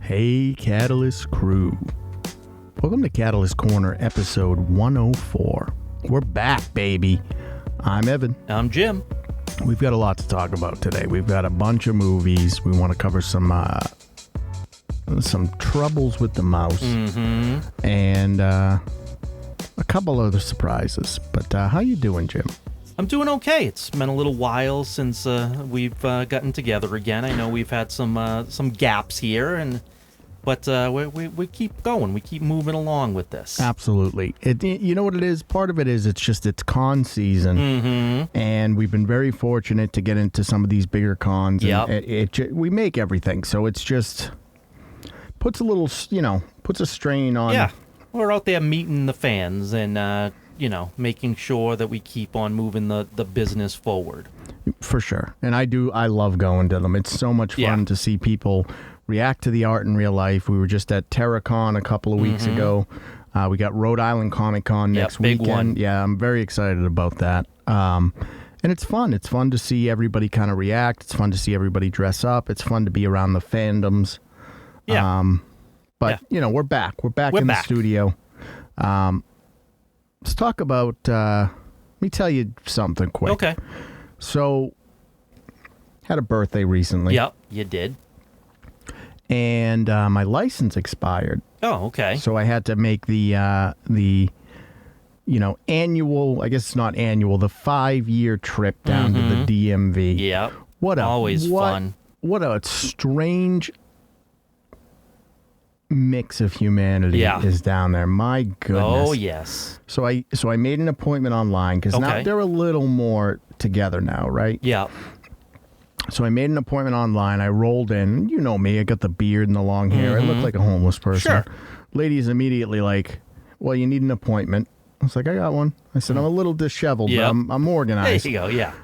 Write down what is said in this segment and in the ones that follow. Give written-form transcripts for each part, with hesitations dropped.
Hey, Catalyst crew. Welcome to Catalyst Corner, episode 104. We're back, baby. I'm Evan. I'm Jim. We've got a lot to talk about today. We've got a bunch of movies. We want to cover some troubles with the mouse. And a couple other surprises. But how you doing, Jim? I'm doing okay. It's been a little while since we've gotten together again. I know we've had some gaps here, but we keep going. We keep moving along with this. Absolutely. You know what it is? Part of it is it's con season, and we've been very fortunate to get into some of these bigger cons. Yep. We make everything, so it's just puts a strain on. Yeah, we're out there meeting the fans and making sure that we keep on moving the business forward. For sure. And I love going to them. It's so much fun to see people react to the art in real life. We were just at TerraCon a couple of weeks ago. We got Rhode Island Comic Con next big weekend. One. Yeah, I'm very excited about that. And it's fun. It's fun to see everybody kind of react. It's fun to see everybody dress up. It's fun to be around the fandoms. Yeah. We're back. We're back in the studio. Let's talk about, let me tell you something quick. Okay. So, had a birthday recently. Yep, you did. And my license expired. Oh, okay. So I had to make the annual, I guess it's not annual, the 5-year trip down to the DMV. Yep. Always fun. What a strange mix of humanity is down there. My goodness. Oh, yes. So I made an appointment online because now they're a little more together now, right? Yeah. So I made an appointment online. I rolled in. You know me. I got the beard and the long hair. I look like a homeless person. Sure. Lady's immediately like, well, you need an appointment. I was like, I got one. I said, I'm a little disheveled, but I'm organized. There you go, yeah.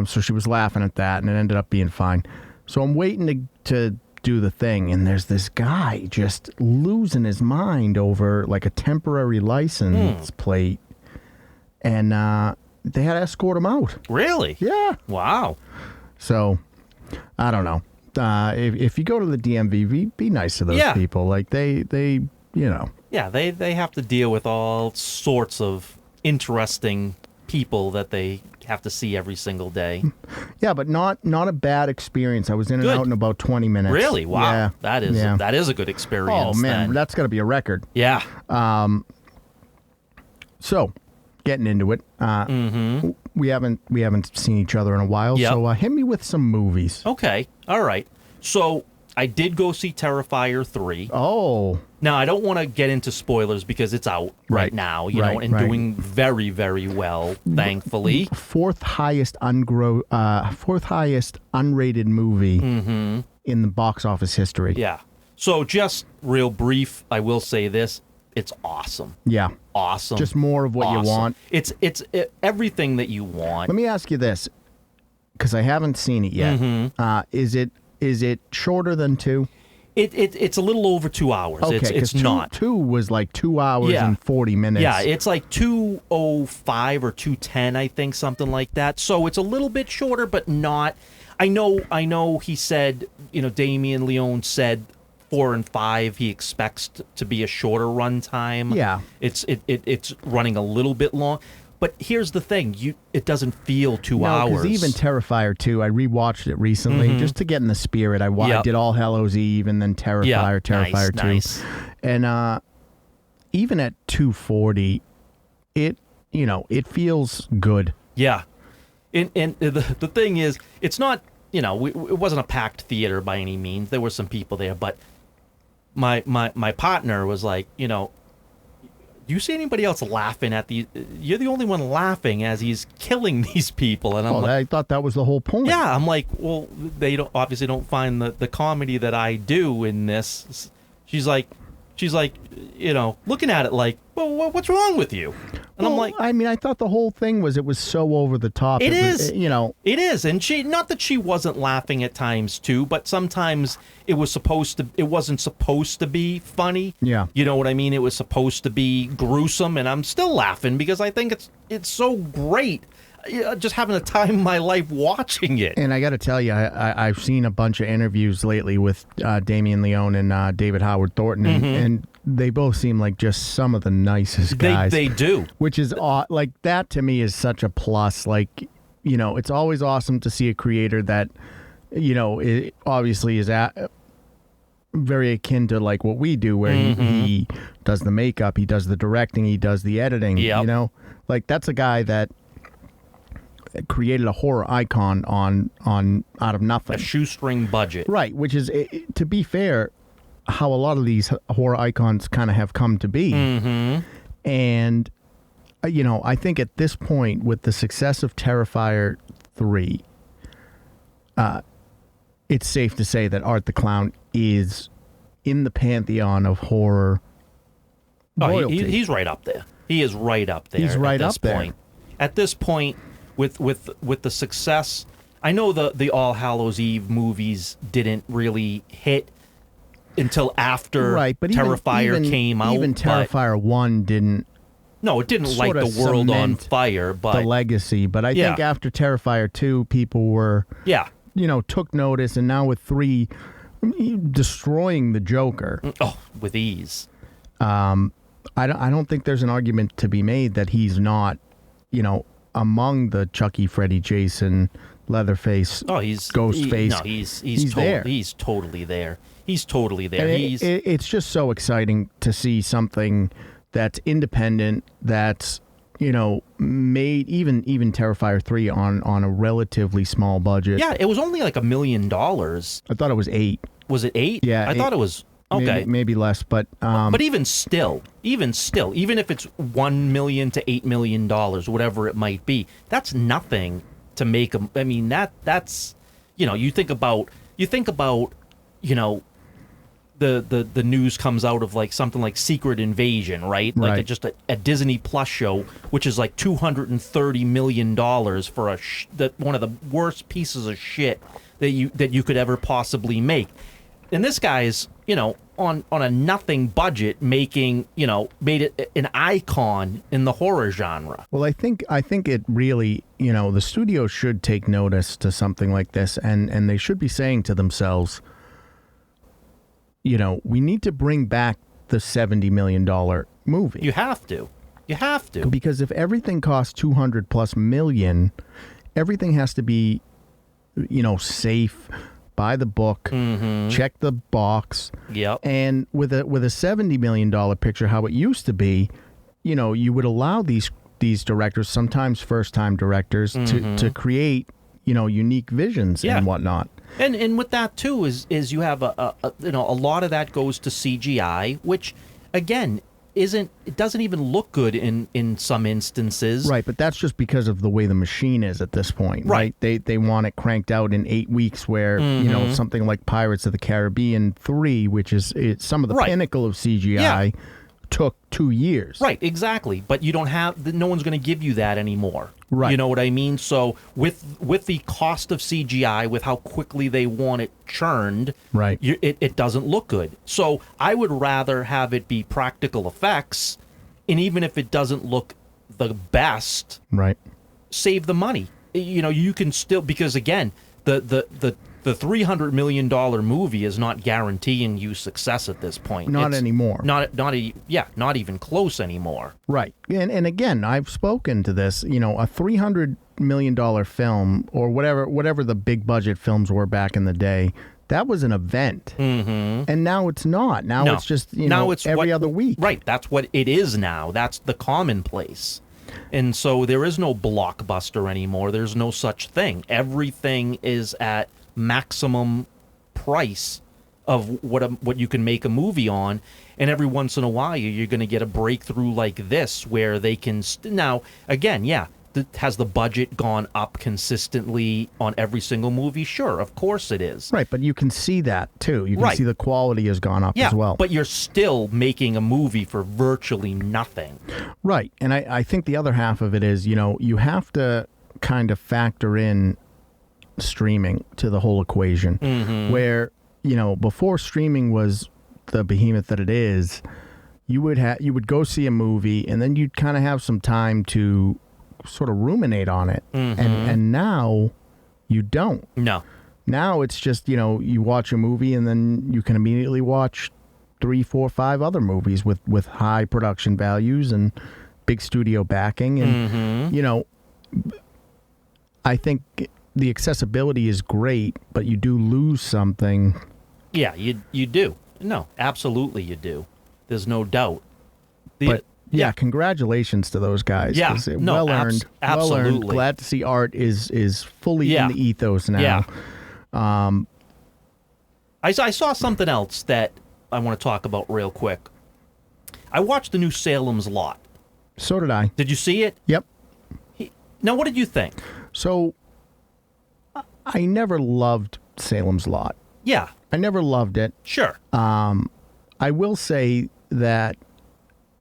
So she was laughing at that, and it ended up being fine. So I'm waiting to do the thing, and there's this guy just losing his mind over like a temporary license plate, and they had to escort him out. Really? Yeah. Wow. So, I don't know. If you go to the DMV, be nice to those people. Like they. Yeah, they have to deal with all sorts of interesting people that they have to see every single day. Yeah, but not a bad experience. I was in and out in about 20 minutes. Really? Wow. Yeah. That is a good experience. Oh man, then. that's got to be a record. Yeah. So, getting into it. We haven't seen each other in a while. Yep. So hit me with some movies. Okay. All right. So I did go see Terrifier 3. Oh. Now, I don't want to get into spoilers because it's out right now, and doing very, very well, thankfully. Fourth highest unrated movie in the box office history. Yeah. So just real brief, I will say this. It's awesome. Yeah. Awesome. Just more of what you want. It's everything that you want. Let me ask you this, because I haven't seen it yet. Is it shorter than 2? It's a little over 2 hours. Okay, it's not. 2 was like 2 hours and 40 minutes. Yeah, it's like 2:05 or 2:10, I think, something like that. So it's a little bit shorter, but not. I know. He said, Damien Leone said 4 and 5 he expects to be a shorter run time. Yeah, it's running a little bit long. But here's the thing, it doesn't feel 2 hours. Because even Terrifier 2, I rewatched it recently just to get in the spirit. I did All Hallows Eve and then Terrifier 2. Nice. And even at 2:40, it feels good. Yeah. And the thing is, it's not, it wasn't a packed theater by any means. There were some people there, but my partner was like, do you see anybody else laughing at these? You're the only one laughing as he's killing these people. And I'm like, I thought that was the whole point. Yeah, I'm like, well, they obviously don't find the comedy that I do in this. She's like, looking at it like, well, what's wrong with you? And I'm like, I thought the whole thing was so over the top. It is. It is. And not that she wasn't laughing at times too, but sometimes it wasn't supposed to be funny. Yeah. You know what I mean? It was supposed to be gruesome, and I'm still laughing because I think it's so great. just having a time of my life watching it. And I got to tell you, I've seen a bunch of interviews lately with Damien Leone and David Howard Thornton, and they both seem like just some of the nicest guys. They do. Which is like that to me is such a plus. Like, it's always awesome to see a creator that, it obviously is very akin to like what we do, where he does the makeup, he does the directing, he does the editing. Yep. Like that's a guy that created a horror icon on out of nothing. A shoestring budget. Right, which is, to be fair, how a lot of these horror icons kind of have come to be. And, I think at this point, with the success of Terrifier 3, it's safe to say that Art the Clown is in the pantheon of horror royalty. He's right up there. He is right up there. He's right at this up there. point. At this point, with the success, I know the All Hallows Eve movies didn't really hit until after Terrifier came out. Even Terrifier 1 didn't. No, it didn't light the world on fire, but the legacy. But I think after Terrifier 2, people were took notice, and now with 3 destroying the Joker. With ease. I don't think there's an argument to be made that he's not, among the Chucky, Freddy, Jason, Leatherface, Ghostface. No, he's there. He's totally there. He's totally there. And it's just so exciting to see something that's independent, that's made even Terrifier 3 on a relatively small budget. Yeah, it was only like $1 million. I thought it was 8. Was it 8? Yeah, I thought it was. Okay, maybe less, but even still, even if it's $1 million to $8 million, whatever it might be, that's nothing to make them. I mean, that's you think about the news comes out of like something like Secret Invasion, right? Like just a Disney Plus show, which is like $230 million for one of the worst pieces of shit that you could ever possibly make. And this guy is, on a nothing budget made it an icon in the horror genre. Well, I think it really, the studio should take notice to something like this, and they should be saying to themselves, we need to bring back the $70 million movie. You have to. Because if everything costs $200+ million, everything has to be, safe, by the book, check the box. Yep. And with a $70 million picture, how it used to be, you would allow these directors, sometimes first-time directors, to create, unique visions and whatnot. And with that too is you have a lot of that goes to CGI, which again it doesn't even look good in some instances. Right, but that's just because of the way the machine is at this point. Right. They want it cranked out in 8 weeks, where something like Pirates of the Caribbean 3, which is some of the pinnacle of CGI, took 2 years. Right, exactly. But you don't have no one's going to give you that anymore. Right. You know what I mean? So with the cost of CGI, with how quickly they want it churned, right, it doesn't look good. So I would rather have it be practical effects, and even if it doesn't look the best, right, save the money. You can still, because again, the $300 million movie is not guaranteeing you success at this point. Not anymore. Not even close anymore. Right. And again, I've spoken to this, a $300 million film, or whatever the big budget films were back in the day, that was an event. And now it's not. Now it's just, now it's every other week. Right. That's what it is now. That's the commonplace. And so there is no blockbuster anymore. There's no such thing. Everything is at maximum price of what you can make a movie on, and every once in a while you're going to get a breakthrough like this where they can now again, has the budget gone up consistently on every single movie? Sure, of course it is. Right, but you can see that too. You can see the quality has gone up as well. But you're still making a movie for virtually nothing. Right, and I think the other half of it is, you have to kind of factor in streaming to the whole equation, where before streaming was the behemoth that it is, you would go see a movie, and then you'd kind of have some time to sort of ruminate on it. And now you don't. No. Now it's just, you watch a movie and then you can immediately watch 3, 4, 5 other movies with high production values and big studio backing. And, I think the accessibility is great, but you do lose something. Yeah, you do. No, absolutely you do. There's no doubt. But congratulations to those guys. Yeah, well earned. Absolutely. Well earned. Glad to see art is fully in the ethos now. Yeah. I saw something else that I want to talk about real quick. I watched the new Salem's Lot. So did I. Did you see it? Yep. Now, what did you think? So, I never loved Salem's Lot. Yeah. I never loved it. Sure. I will say that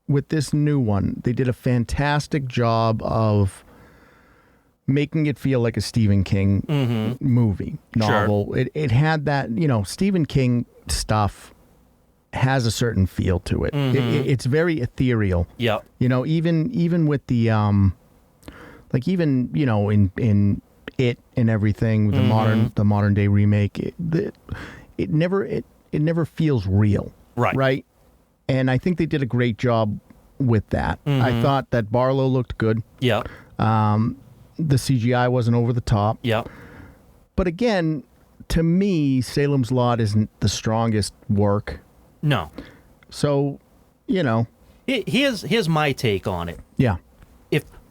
with this new one, they did a fantastic job of making it feel like a Stephen King movie, novel. Sure. It had that, Stephen King stuff has a certain feel to it. It's very ethereal. Yeah. Even with the in It and everything, the modern day remake, it never feels real. Right. And I think they did a great job with that. I thought that Barlow looked good. Yeah. The CGI wasn't over the top. Yeah. But again, to me, Salem's Lot isn't the strongest work. No. So, Here's my take on it. Yeah.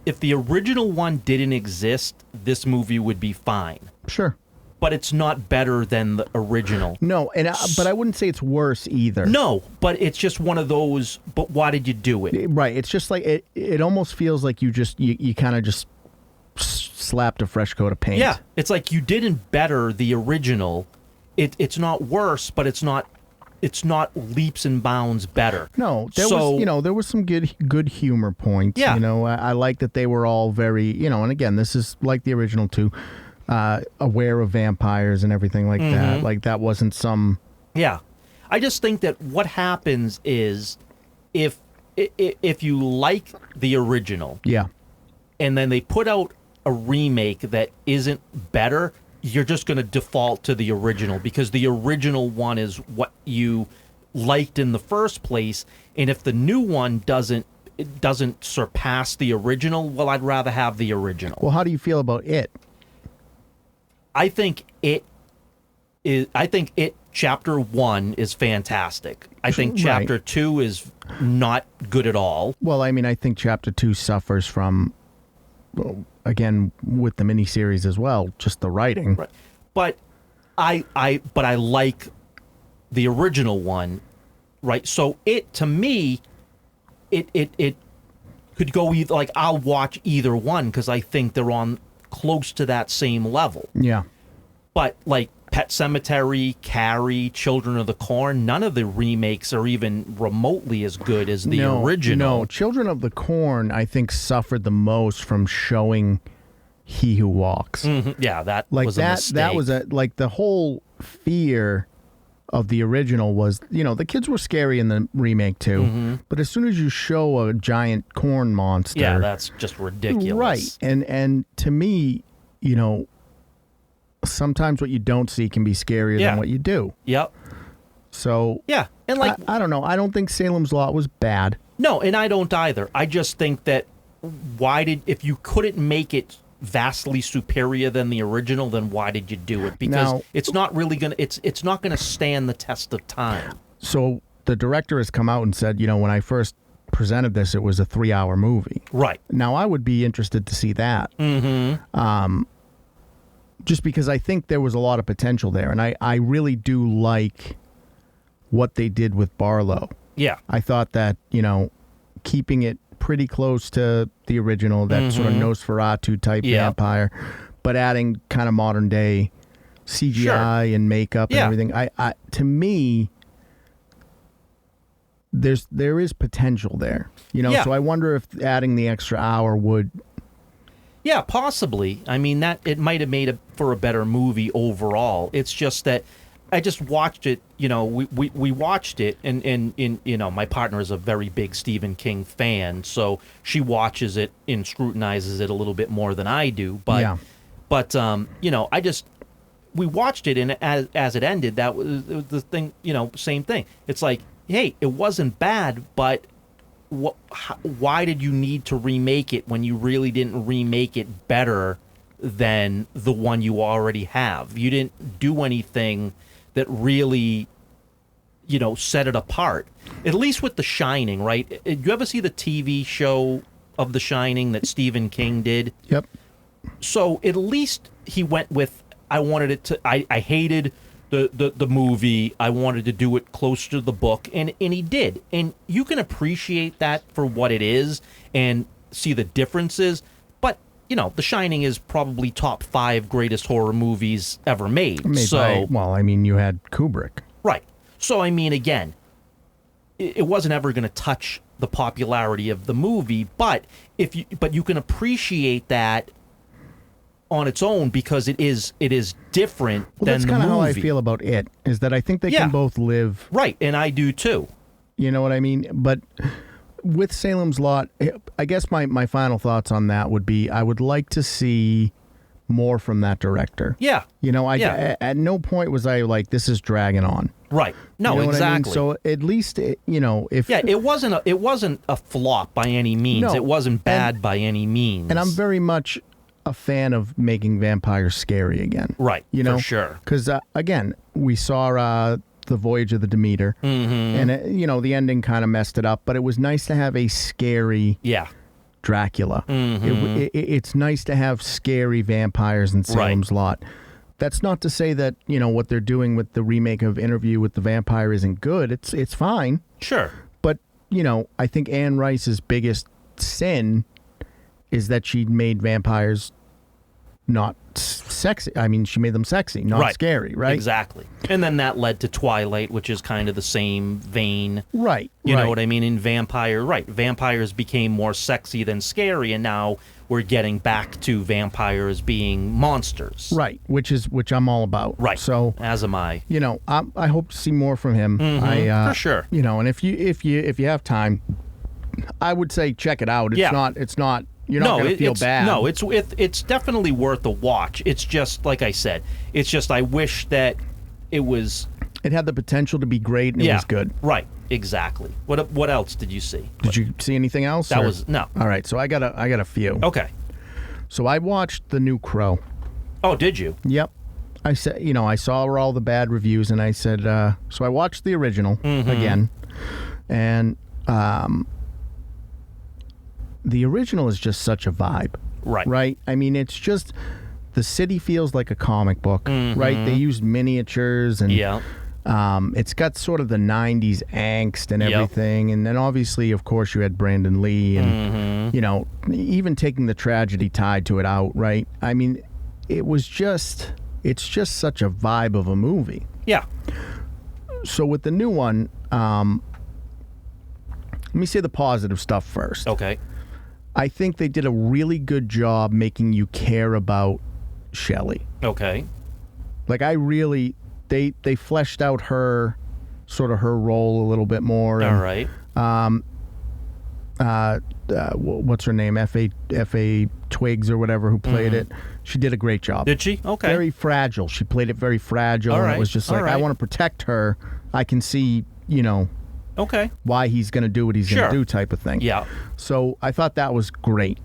If the original one didn't exist, this movie would be fine. Sure. But it's not better than the original. No, but I wouldn't say it's worse either. No, but it's just one of those, but why did you do it? Right. It's just like, it almost feels like you kind of just slapped a fresh coat of paint. Yeah. It's like you didn't better the original. It's not worse, but it's not leaps and bounds better. No, there was some good humor points. Yeah. I like that they were all very, and again, this is like the original too, aware of vampires and everything like that. Like that wasn't some. Yeah. I just think that what happens is if you like the original. Yeah. And then they put out a remake that isn't better, you're just going to default to the original because the original one is what you liked in the first place. And if the new one doesn't surpass the original, well, I'd rather have the original. Well, how do you feel about it? I think it chapter 1 is fantastic. I think chapter 2 is not good at all. Well, I mean, I think chapter 2 suffers from, again, with the miniseries as well, just the writing. Right. But I like the original one, right? So to me, it could go either, like, I'll watch either one because I think they're on close to that same level. Yeah. But like Pet Sematary, Carrie, Children of the Corn, none of the remakes are even remotely as good as the original. No, Children of the Corn, I think, suffered the most from showing He Who Walks. Yeah, that like was a mistake. That was the whole fear of the original was, the kids were scary in the remake too. But as soon as you show a giant corn monster, yeah, that's just ridiculous. Right, and to me, sometimes what you don't see can be scarier than what you do. Yep. So yeah, and like I don't know. I don't think Salem's Lot was bad. No, and I don't either. I just think that if you couldn't make it vastly superior than the original, then why did you do it? Because it's not really it's not gonna stand the test of time. So the director has come out and said, when I first presented this, it was a 3-hour movie. Right. Now I would be interested to see that. Just because I think there was a lot of potential there, and I really do like what they did with Barlow. Yeah. I thought that, keeping it pretty close to the original, that sort of Nosferatu type vampire, but adding kind of modern day CGI and makeup and everything. I to me, there is potential there. So I wonder if adding the extra hour would. Yeah, possibly. I mean, that it might have made for a better movie overall. It's just that I just watched it. We watched it, and my partner is a very big Stephen King fan, so she watches it and scrutinizes it a little bit more than I do. But Yeah. we watched it, and as it ended, that was the thing. Same thing. It's like, hey, it wasn't bad, but why did you need to remake it when you really didn't remake it better than the one you already have? You didn't do anything that really, set it apart. At least with The Shining, right? Did you ever see the TV show of The Shining that Stephen King did? Yep. So at least he went with, I hated the movie. I wanted to do it close to the book, and he did. And you can appreciate that for what it is and see the differences. But, The Shining is probably top 5 greatest horror movies ever made. You had Kubrick. Right. So, again, it wasn't ever going to touch the popularity of the movie, but you can appreciate that on its own because it is different than the movie. That's kind of how I feel about it, is that I think they can both live. Right, and I do too. You know what I mean? But with Salem's Lot, I guess my final thoughts on that would be I would like to see more from that director. Yeah. At no point was I like, this is dragging on. Right. No, exactly. So at least, if... Yeah, it wasn't a flop by any means. No, it wasn't bad by any means. And I'm very much a fan of making vampires scary again. Right, for sure. Because, again, we saw The Voyage of the Demeter, and, the ending kind of messed it up, but it was nice to have a scary Dracula. Mm-hmm. It's nice to have scary vampires in Salem's Lot. That's not to say that, what they're doing with the remake of Interview with the Vampire isn't good. It's fine. Sure. But, I think Anne Rice's biggest sin is that she made vampires not sexy. I mean, she made them sexy, not scary, right? Exactly. And then that led to Twilight, which is kind of the same vein. Right. You know what I mean? In vampires became more sexy than scary, and now we're getting back to vampires being monsters. Right, which I'm all about. Right. So as am I. I hope to see more from him. For sure. And if you have time, I would say check it out. It's not. You're not going to feel bad. No, it's definitely worth a watch. It's just like I said. It's just I wish that it was. It had the potential to be great, and it was good. Right. Exactly. What else did you see? Did you see anything else? That was no. All right, so I got a few. Okay. So I watched The New Crow. Oh, did you? Yep. I said, I saw all the bad reviews, and I said, so I watched the original again, and the original is just such a vibe. Right. Right? I mean, it's just, the city feels like a comic book, right? They use miniatures, and it's got sort of the 90s angst and everything. And then obviously, of course, you had Brandon Lee and, even taking the tragedy tied to it out, right? I mean, it's just such a vibe of a movie. Yeah. So with the new one, let me say the positive stuff first. Okay. I think they did a really good job making you care about Shelley. Okay. Like, they fleshed out her role a little bit more. All right. What's her name? F.A. Twigs or whatever, who played it. She did a great job. Did she? Okay. Very fragile. She played it very fragile. All right. And it was just like, I want to protect her. I can see, okay, why he's going to do what he's going to do type of thing. Yeah. So I thought that was great.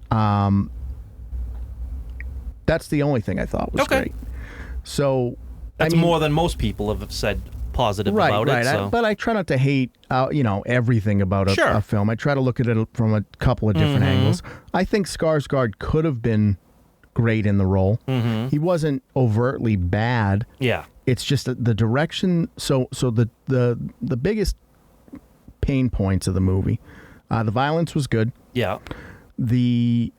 That's the only thing I thought was great. So that's more than most people have said positive about it. So. But I try not to hate, everything about a film. I try to look at it from a couple of different angles. I think Skarsgård could have been great in the role. He wasn't overtly bad. Yeah. It's just the direction. So the biggest pain points of the movie, the violence was good. Yeah. The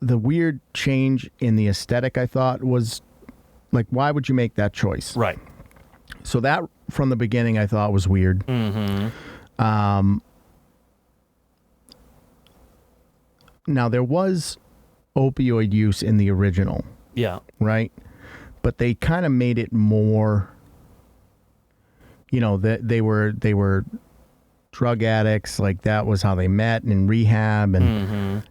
weird change in the aesthetic, I thought, was like, why would you make that choice? Right. So that, from the beginning, I thought was weird. Now, there was opioid use in the original. Yeah. Right? but they kind of made it more, that they were drug addicts, like that was how they met in rehab, and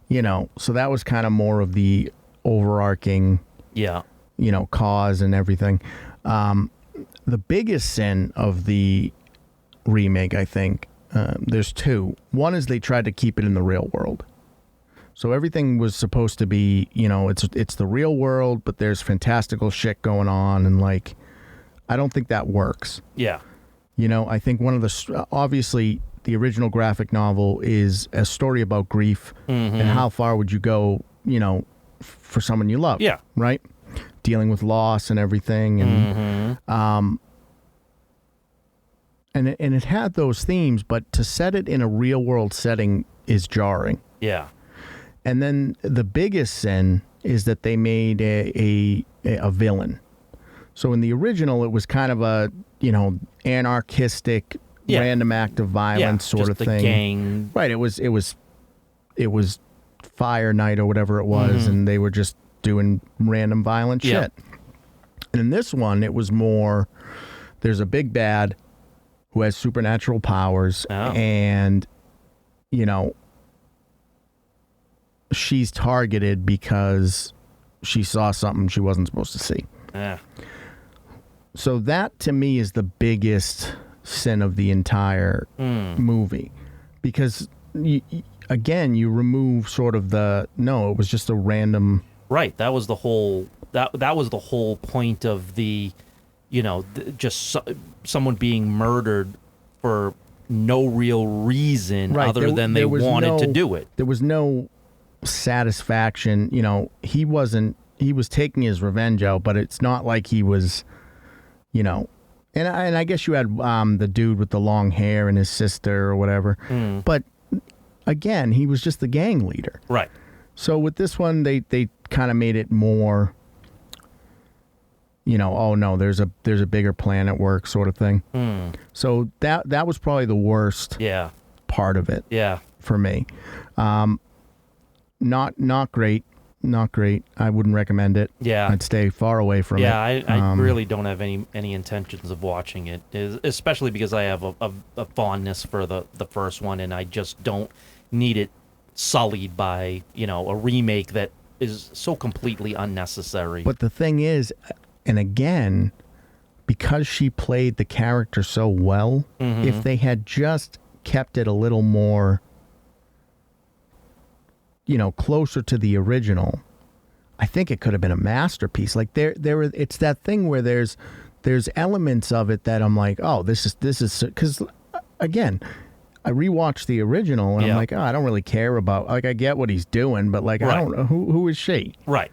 so that was kind of more of the overarching cause and everything. The biggest sin of the remake, I think, there's two. One is they tried to keep it in the real world. So everything was supposed to be, it's the real world, but there's fantastical shit going on, and like, I don't think that works. Yeah. I think one of the, obviously, the original graphic novel is a story about grief, and how far would you go, for someone you love. Yeah. Right? Dealing with loss and everything, and and it had those themes, but to set it in a real world setting is jarring. Yeah. And then the biggest sin is that they made a villain. So in the original, it was kind of a anarchistic, random act of violence sort of thing. Gang. Right. It was Fire Night or whatever it was, and they were just doing random violent shit. And in this one, it was more, there's a big bad who has supernatural powers, and she's targeted because she saw something she wasn't supposed to see. Yeah. So that to me is the biggest sin of the entire movie, because you remove sort of it was just a random. Right. That was the whole. That was the whole point of the, someone being murdered for no real reason other than they wanted to do it. There was no satisfaction. He was taking his revenge out, but it's not like he was, and I guess you had the dude with the long hair and his sister or whatever, but again, he was just the gang leader. Right. So with this one, they kind of made it more, oh no, there's a bigger plan at work sort of thing. So that was probably the worst part of it. Yeah. For me. Not great. Not great. I wouldn't recommend it. Yeah. I'd stay far away from it. Yeah, I really don't have any intentions of watching it, especially because I have a fondness for the first one, and I just don't need it sullied by, a remake that is so completely unnecessary. But the thing is, and again, because she played the character so well, if they had just kept it a little more, closer to the original, I think it could have been a masterpiece. Like it's that thing where there's elements of it that I'm like, oh, this is because again, I rewatched the original and I'm like, oh, I don't really care about, like, I get what he's doing, but like, I don't know who is she? Right.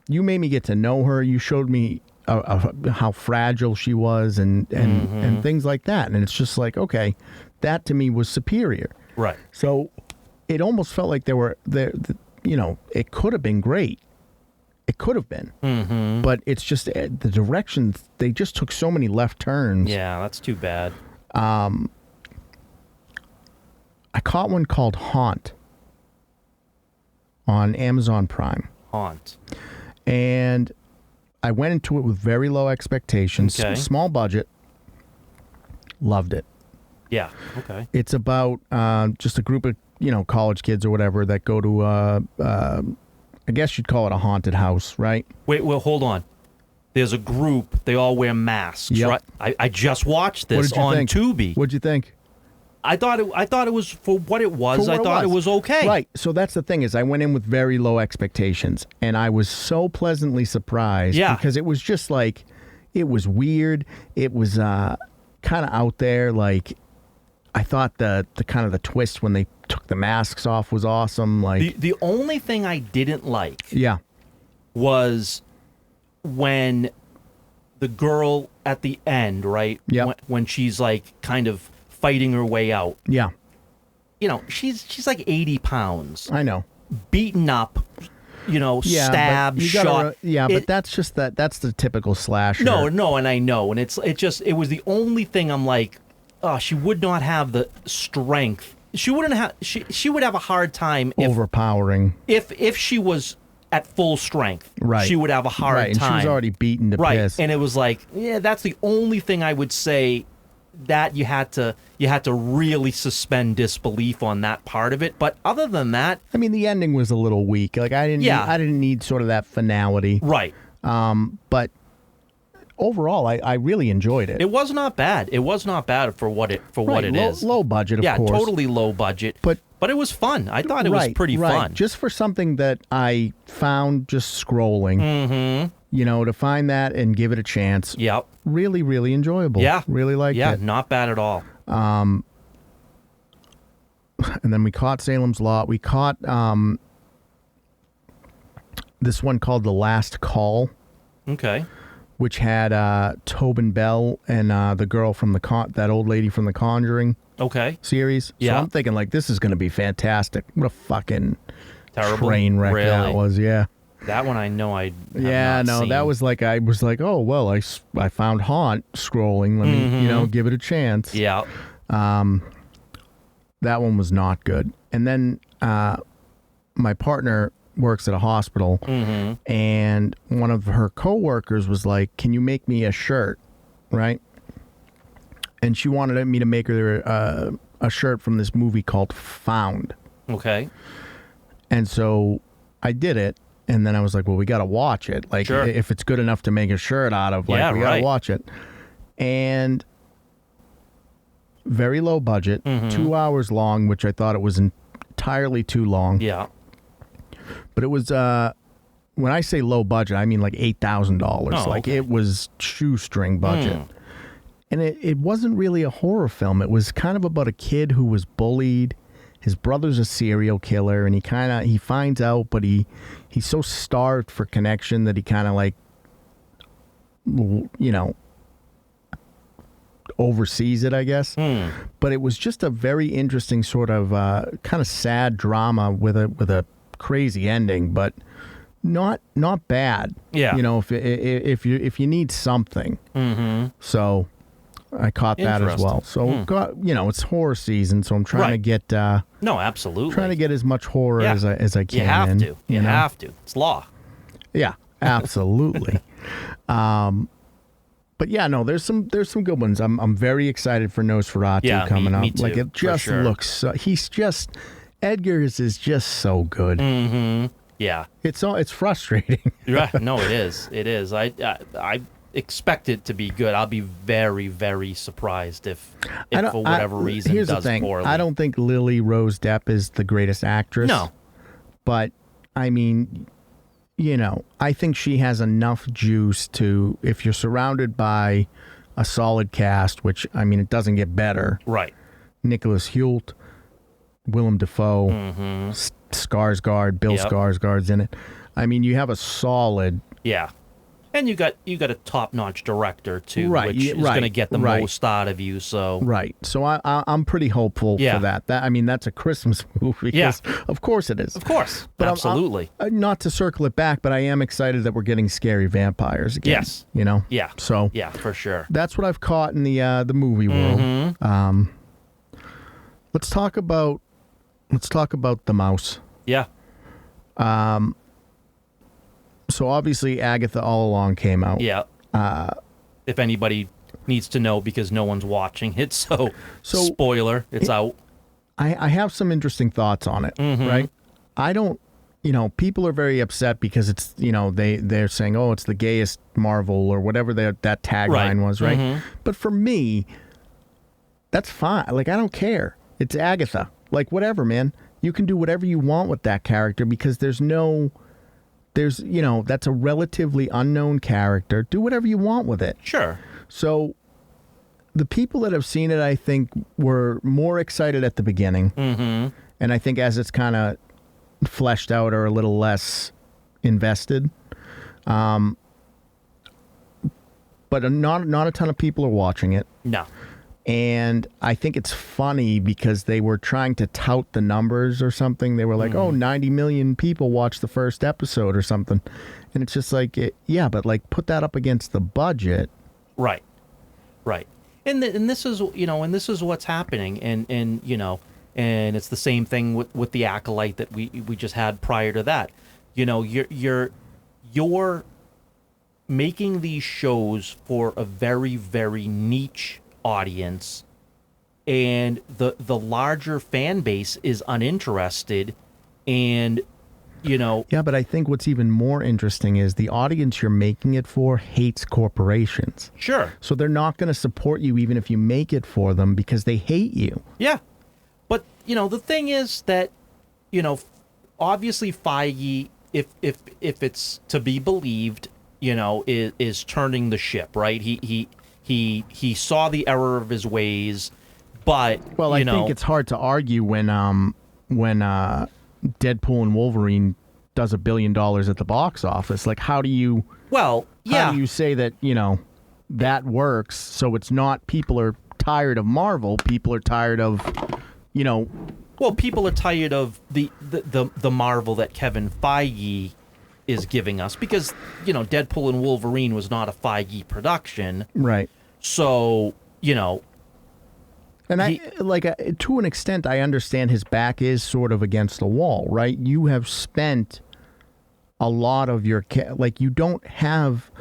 You made me get to know her. You showed me how fragile she was and things like that. And it's just like, okay, that to me was superior. Right. So it almost felt like it could have been great. It could have been. But it's just the direction, they just took so many left turns. Yeah, that's too bad. I caught one called Haunt on Amazon Prime. Haunt. And I went into it with very low expectations, small budget. Loved it. Yeah. Okay. It's about just a group of college kids or whatever that go to I guess you'd call it a haunted house, right? Wait, well, hold on. There's a group. They all wear masks. Yep. Right? I just watched this on Tubi. What'd you think? I thought it was for what it was. I thought it was okay. Right. So that's the thing is I went in with very low expectations and I was so pleasantly surprised because it was just like, it was weird. It was kind of out there. Like, I thought the kind of the twist when they took the masks off was awesome. Like the only thing I didn't like was when the girl at the end, right? Yeah. When she's like kind of fighting her way out. Yeah. She's like 80 pounds. I know. Beaten up, stabbed, shot. But that's just that's the typical slasher. No, and I know. And it was the only thing I'm like, oh, she would not have the strength. She would have a hard time overpowering. If she was at full strength, Right. she would have a hard right. And time. she was already beaten to right. piss. And it was like, yeah, that's the only thing I would say that you had to really suspend disbelief on that part of it. But other than that, I mean, the ending was a little weak. Like I didn't need sort of that finality. right. But overall, I really enjoyed it. It was not bad. It was not bad for what it is. Low budget, of yeah, course. totally low budget. But it was fun. I thought it was pretty fun. Just for something that I found just scrolling, to find that and give it a chance. Yep. Really, really enjoyable. Yeah. Really liked Yeah, it. not bad at all. And then we caught Salem's Lot. We caught this one called The Last Call, Okay. which had Tobin Bell and the girl from that old lady from the Conjuring Okay. series. Yeah. So I'm thinking like this is going to be fantastic. What a fucking Terrible. train wreck Really? that was. Yeah. That one I know I have Yeah, not no, seen. that was like I was like, oh well, I found Haunt scrolling. Let me give it a chance. Yeah. That one was not good. And then my partner works at a hospital, and one of her coworkers was like, "Can you make me a shirt?" Right? And she wanted me to make her a shirt from this movie called Found. Okay. And so I did it. And then I was like, well, we got to watch it. Like, Sure. if it's good enough to make a shirt out of, like, Yeah, we got to right. watch it. And very low budget, 2 hours long, which I thought it was entirely too long. Yeah. But it was, when I say low budget, I mean like $8,000. Oh, like, okay. it was shoestring budget. And it wasn't really a horror film. It was kind of about a kid who was bullied. His brother's a serial killer, and he finds out, but he's so starved for connection that he kind of like, oversees it, I guess. But it was just a very interesting sort of kind of sad drama with a crazy ending, but not bad. Yeah. If you need something. So I caught that as well. So it's horror season, so I'm trying to get No, absolutely. trying to get as much horror Yeah. as I can. You have in, to. You know? have to. It's law. Yeah, absolutely. But yeah, no, there's some good ones. I'm very excited for Nosferatu Yeah, coming me up. too, Like it for just sure. looks. Edgar's is just so good. Yeah. It's frustrating. Right. No, it is. It is. I expect it to be good. I'll be very, very surprised if for whatever reason here's does the thing. poorly. I don't think Lily Rose Depp is the greatest actress. No. But I mean, I think she has enough juice to, if you're surrounded by a solid cast, which I mean, it doesn't get better. Right. Nicholas Hult, Willem Dafoe, Skarsgård, Bill Yep. Skarsgård's in it. I mean, you have a solid. Yeah. And you got a top-notch director too, Right, which yeah, is right, going to get the right. most out of you. So Right. So I'm pretty hopeful Yeah. for that. I mean, that's a Christmas movie. Yeah. Of course it is. of course, But absolutely. Not to circle it back, but I am excited that we're getting scary vampires again. Yes. Yeah. So Yeah, for sure. that's what I've caught in the movie world. Let's talk about the mouse. Yeah. So obviously Agatha All Along came out. Yeah. If anybody needs to know, because no one's watching it, so spoiler, it's out. I have some interesting thoughts on it, right? I don't, people are very upset because it's, they're saying, oh, it's the gayest Marvel or whatever that tagline was, right? But for me, that's fine. Like, I don't care. It's Agatha. Like, whatever, man. You can do whatever you want with that character because that's a relatively unknown character. Do whatever you want with it. Sure. So the people that have seen it, I think, were more excited at the beginning. And I think as it's kind of fleshed out are a little less invested. But not a ton of people are watching it. No. And I think it's funny because they were trying to tout the numbers or something. They were like, 90 million people watched the first episode or something. And it's just like, yeah, but like put that up against the budget. Right. Right. And this is, and this is what's happening. And it's the same thing with the Acolyte that we just had prior to that. You know, you're making these shows for a very, very niche audience, and the larger fan base is uninterested, and Yeah, but I think what's even more interesting is the audience you're making it for hates corporations. sure, So they're not going to support you even if you make it for them because they hate you. yeah, but the thing is that obviously Feige, if it's to be believed, is turning the ship, right? He saw the error of his ways, but Well, I think it's hard to argue when Deadpool and Wolverine does $1 billion at the box office. Like, how do you well, yeah, how do you say that that works? So it's not people are tired of Marvel. People are tired of well, people are tired of the Marvel that Kevin Feige is giving us because Deadpool and Wolverine was not a Feige production, right. so And to an extent, I understand his back is sort of against the wall, right? You have spent a lot of your you don't have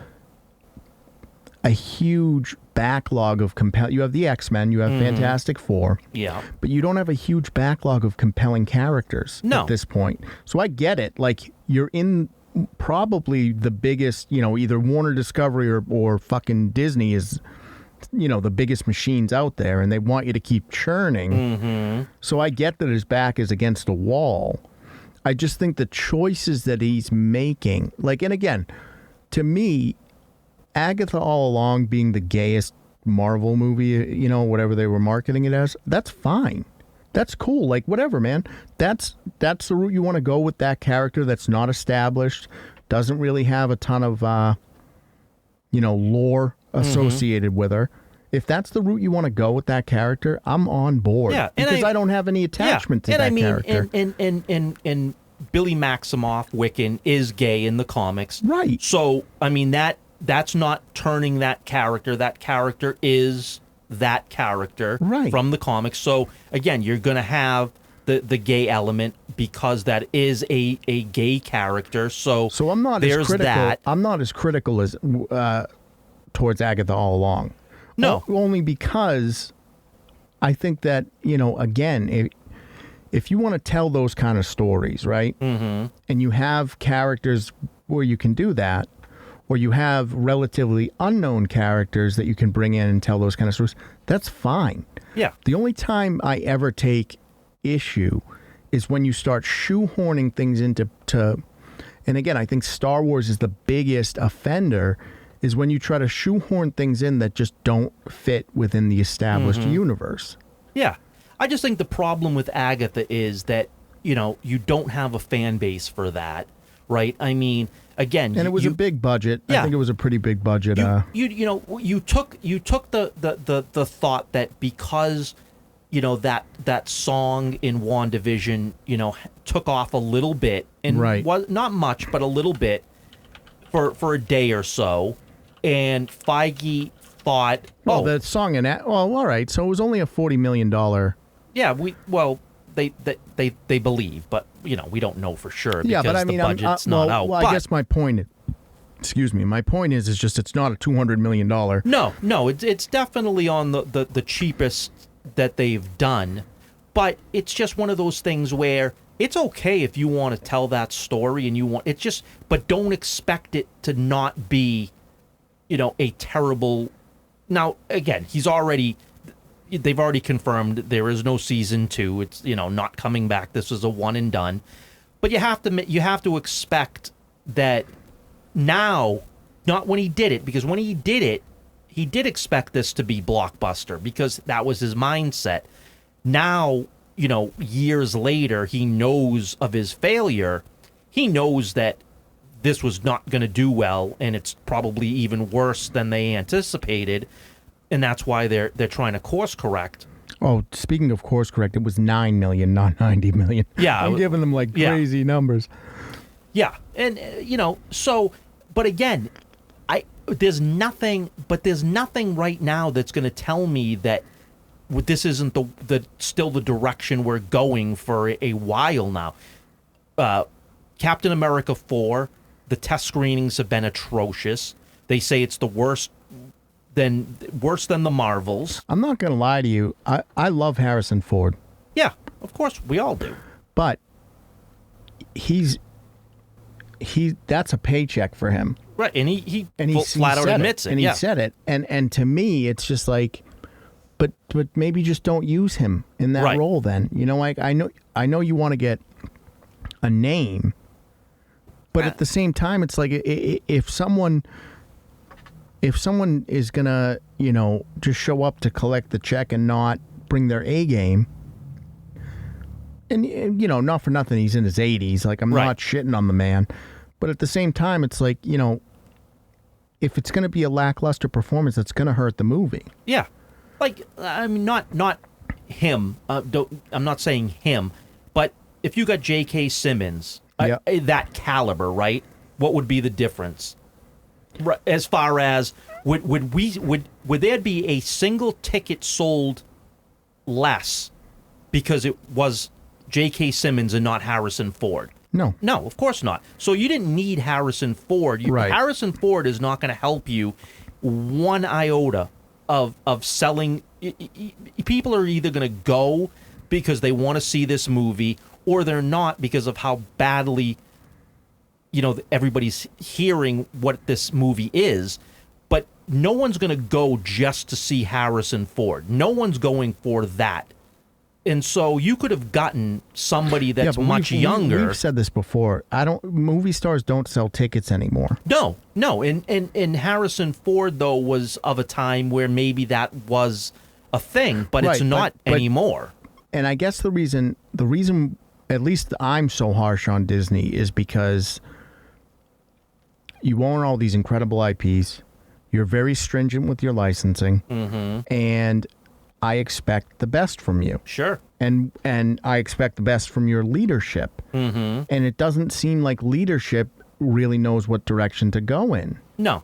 a huge backlog of you have the X-Men, you have Fantastic Four, yeah, but you don't have a huge backlog of compelling characters No. at this point. So I get it. Like, you're in probably the biggest, either Warner Discovery or fucking Disney is the biggest machines out there, and they want you to keep churning. Mm-hmm. So I get that his back is against a wall. I just think the choices that he's making, and again, to me, Agatha All Along being the gayest Marvel movie, whatever they were marketing it as, that's fine. That's cool. Like, whatever, man. That's the route you want to go with that character that's not established, doesn't really have a ton of, lore associated with her. If that's the route you want to go with that character, I'm on board. Yeah, because I don't have any attachment to that character. And Billy Maximoff, Wiccan, is gay in the comics. Right. So, I mean, that's not turning that character. That character is that character from the comics. So, again, you're going to have the gay element because that is a gay character. So I'm not as critical. I'm not as critical as towards Agatha All Along. No. Only because I think that, again, if you want to tell those kind of stories, right? Mm-hmm. And you have characters where you can do that, or you have relatively unknown characters that you can bring in and tell those kind of stories, that's fine. Yeah. The only time I ever take issue is when you start shoehorning things into and again, I think Star Wars is the biggest offender, is when you try to shoehorn things in that just don't fit within the established universe. Yeah. I just think the problem with Agatha is that, you don't have a fan base for that, right? I mean, again, and it was a big budget. Yeah. I think it was a pretty big budget. You took the thought that because that song in WandaVision took off a little bit, and was not much, but a little bit for a day or so, and Feige thought, the song all right, so it was only a $40 million. Yeah, they believe, but we don't know for sure because but I mean, the budget's not out. Well, I guess my point is just it's not a $200 million. No, it's definitely on the cheapest that they've done, but it's just one of those things where it's okay if you want to tell that story and but don't expect it to not be, a terrible. Now, again, they've already confirmed there is no season 2. It's, not coming back. This is a one and done. But you have to expect that now, not when he did it, because when he did it, he did expect this to be blockbuster because that was his mindset. Now, years later, he knows of his failure. He knows that this was not going to do well, and it's probably even worse than they anticipated. And that's why they're trying to course correct. Oh, speaking of course correct, it was 9 million, not 90 million. Yeah. I'm giving them crazy numbers. Yeah. And, but again, there's nothing right now that's going to tell me that this isn't still the direction we're going for a while now. Captain America 4, the test screenings have been atrocious. They say it's the worse than the Marvels. I'm not going to lie to you. I love Harrison Ford. Yeah, of course, we all do. But that's a paycheck for him. Right, and he he flat out admits it. And yeah. he said it. And to me, it's just like, but maybe just don't use him in that role then. You know, like I know you want to get a name, but at the same time, it's like if someone is gonna, you know, just show up to collect the check and not bring their A game, and you know, not for nothing, he's in his 80s. Like, I'm not shitting on the man, but at the same time, it's like, you know, if it's gonna be a lackluster performance, it's gonna hurt the movie. Yeah, like, I mean, not him. I'm not saying him, but if you got J.K. Simmons, that caliber, right? What would be the difference? As far as would there be a single ticket sold less because it was J.K. Simmons and not Harrison Ford? No, of course not. So you didn't need Harrison Ford. Harrison Ford is not going to help you one iota of selling. People are either going to go because they want to see this movie, or they're not because of how badly, you know, everybody's hearing what this movie is. But no one's going to go just to see Harrison Ford. No one's going for that. And so you could have gotten somebody that's much younger. We've said this before. Movie stars don't sell tickets anymore. No. And Harrison Ford, though, was of a time where maybe that was a thing, but it's not anymore. And I guess the reason, at least I'm so harsh on Disney, is because you own all these incredible IPs. You're very stringent with your licensing, and I expect the best from you. Sure. And I expect the best from your leadership. And it doesn't seem like leadership really knows what direction to go in. No,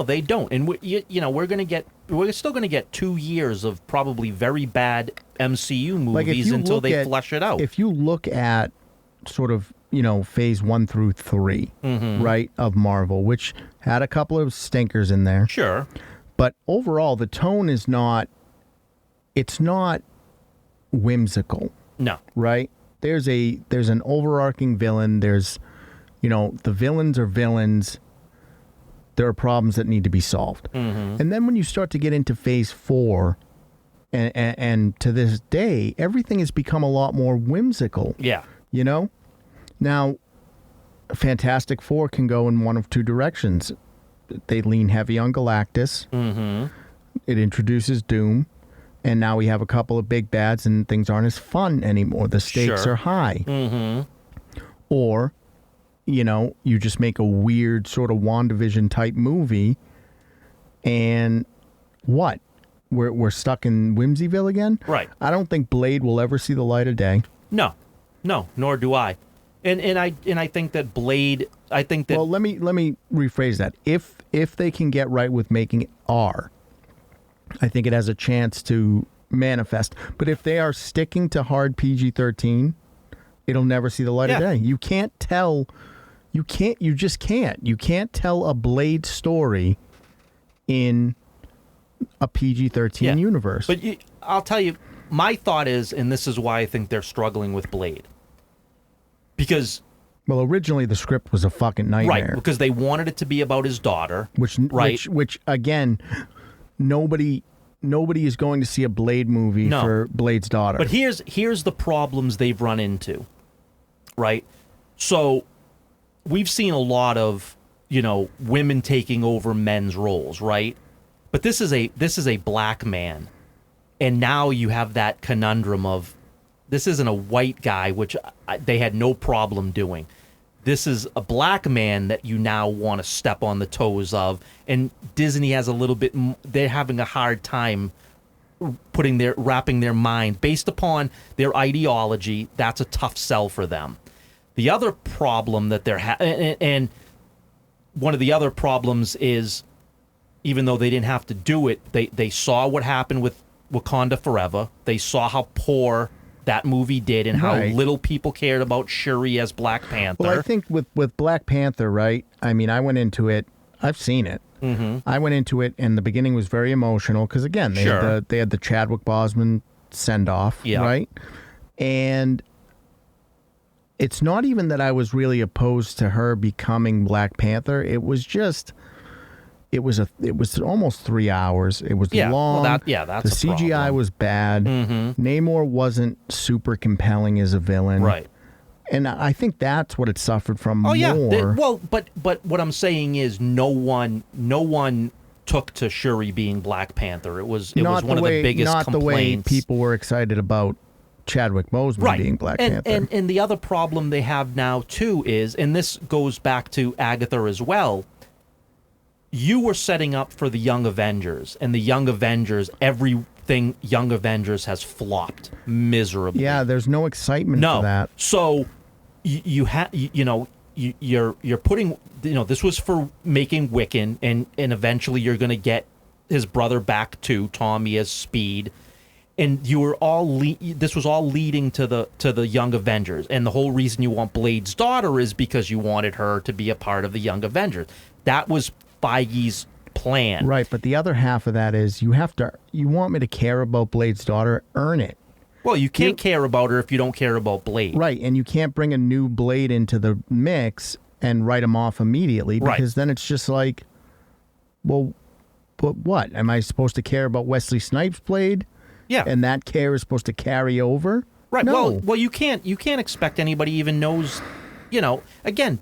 they don't. And we're still going to get 2 years of probably very bad MCU movies until they flesh it out. If you look at sort of, you know, phase 1 through 3, right, of Marvel, which had a couple of stinkers in there. Sure. But overall, the tone is not, it's not whimsical. No. Right? There's an overarching villain. There's, you know, the villains are villains. There are problems that need to be solved. And then when you start to get into phase 4, and to this day, everything has become a lot more whimsical. Yeah. You know? Now, Fantastic Four can go in one of two directions. They lean heavy on Galactus. It introduces Doom. And now we have a couple of big bads and things aren't as fun anymore. The stakes are high. Or, you know, you just make a weird sort of WandaVision type movie and what? We're stuck in Whimsyville again? Right. I don't think Blade will ever see the light of day. No, nor do I. And I think that Blade, Well, let me rephrase that. If they can get right with making it R, I think it has a chance to manifest. But if they are sticking to hard PG-13, it'll never see the light of day. You just can't. You can't tell a Blade story in a PG-13 universe. But I'll tell you, my thought is, and this is why I think they're struggling with Blade. Because... Well, originally the script was a fucking nightmare. Right, because they wanted it to be about his daughter. Which again... Nobody is going to see a Blade movie for Blade's daughter. But here's the problems they've run into, right? So we've seen a lot of, you know, women taking over men's roles, right? But this is a black man, and now you have that conundrum of this isn't a white guy, which they had no problem doing. This is a black man that you now want to step on the toes of, and Disney has a little bit. They're having a hard time wrapping their mind based upon their ideology. That's a tough sell for them. The other problem that they're and one of the other problems is, even though they didn't have to do it, they saw what happened with Wakanda Forever. They saw how poor that movie did and how Right. little people cared about Shuri as Black Panther. Well, I think with Black Panther, right? I mean, I went into it. I've seen it. Mm-hmm. I went into it, and the beginning was very emotional because, again, they had the Chadwick Boseman send off, right? And it's not even that I was really opposed to her becoming Black Panther. It was just. It was almost 3 hours. It was long. Well, that's the a CGI problem. was bad. Mm-hmm. Namor wasn't super compelling as a villain, Right. And I think that's what it suffered from. Oh more. yeah. But what I'm saying is no one took to Shuri being Black Panther. It was one of the biggest not complaints. the way people were excited about Chadwick Boseman being Black Panther. And the other problem they have now too is, and this goes back to Agatha as well. You were setting up for the Young Avengers, and the Young Avengers, everything Young Avengers has flopped miserably. Yeah, there's no excitement for that. So you're putting, this was for making Wiccan, and eventually you're going to get his brother back to Tommy as Speed, and you were this was all leading to the Young Avengers, and the whole reason you want Blade's daughter is because you wanted her to be a part of the Young Avengers. That was Feige's plan. Right, but the other half of that is you want me to care about Blade's daughter, earn it. Well, you can't care about her if you don't care about Blade. Right, and you can't bring a new Blade into the mix and write him off immediately because then it's just like, well, but what? Am I supposed to care about Wesley Snipes' Blade? Yeah. And that care is supposed to carry over? Right. No. Well, you can't expect anybody even knows, again,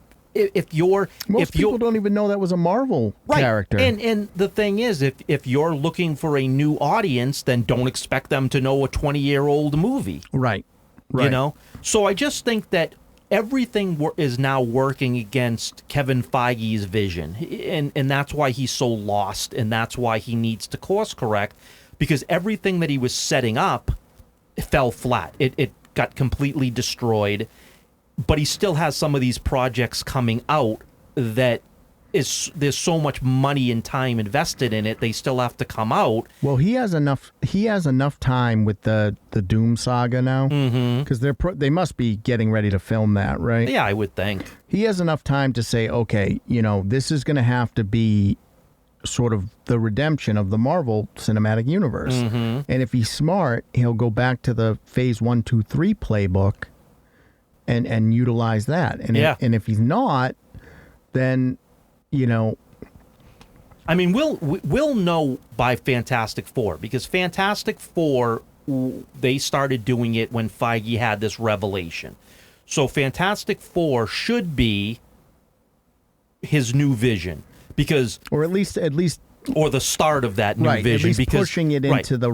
Most people don't even know that was a Marvel character. And the thing is, if you're looking for a new audience, then don't expect them to know a 20-year-old movie. Right. So I just think that everything is now working against Kevin Feige's vision, and that's why he's so lost, and that's why he needs to course correct, because everything that he was setting up fell flat. It got completely destroyed. But he still has some of these projects coming out that there's so much money and time invested in it. They still have to come out. Well, he has enough time with the Doom saga now because they must be getting ready to film that, right? Yeah, I would think. He has enough time to say, okay, this is going to have to be sort of the redemption of the Marvel Cinematic Universe. And if he's smart, he'll go back to the Phase 1, 2, 3 playbook and utilize that. And if he's not, then I mean, we'll know by Fantastic Four, because Fantastic Four, they started doing it when Feige had this revelation. So Fantastic Four should be his new vision, because or at least or the start of that new vision, at least because pushing it into the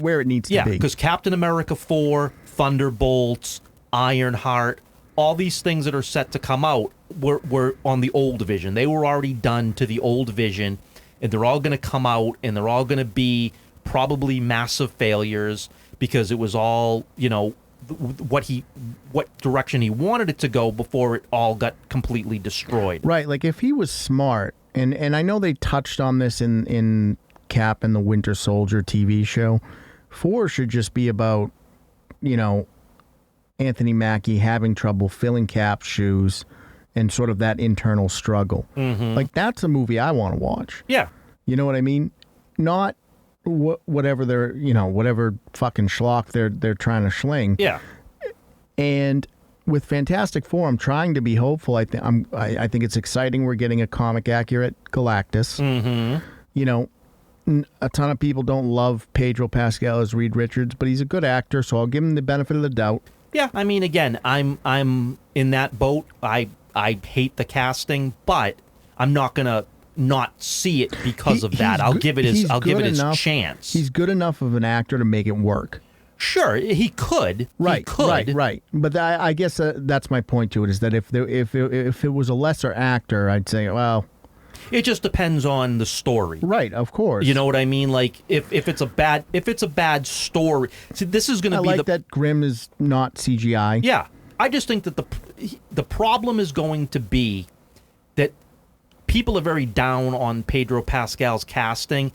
where it needs to be. Yeah, because Captain America 4, Thunderbolts, Ironheart, all these things that are set to come out were on the old vision. They were already done to the old vision, and they're all going to come out, and they're all going to be probably massive failures, because it was all, what direction he wanted it to go before it all got completely destroyed. Right, like if he was smart, and I know they touched on this in Cap and the Winter Soldier TV show, 4 should just be about, Anthony Mackie having trouble filling Cap's shoes and sort of that internal struggle. Like, that's a movie I want to watch. Yeah. You know what I mean? Not whatever they're, whatever fucking schlock they're trying to schling. Yeah. And with Fantastic Four, I'm trying to be hopeful. I think it's exciting we're getting a comic accurate Galactus. A ton of people don't love Pedro Pascal as Reed Richards, but he's a good actor, so I'll give him the benefit of the doubt. Yeah, I mean, again, I'm in that boat. I hate the casting, but I'm not gonna not see it because of that. I'll give it his chance. He's good enough of an actor to make it work. Sure, he could. Right, he could. Right. But I guess that's my point to it, is that if it was a lesser actor, I'd say, well, it just depends on the story. Right, of course. You know what I mean? Like if it's a bad story. See, this is going to be that Grimm is not CGI. Yeah, I just think that the problem is going to be that people are very down on Pedro Pascal's casting,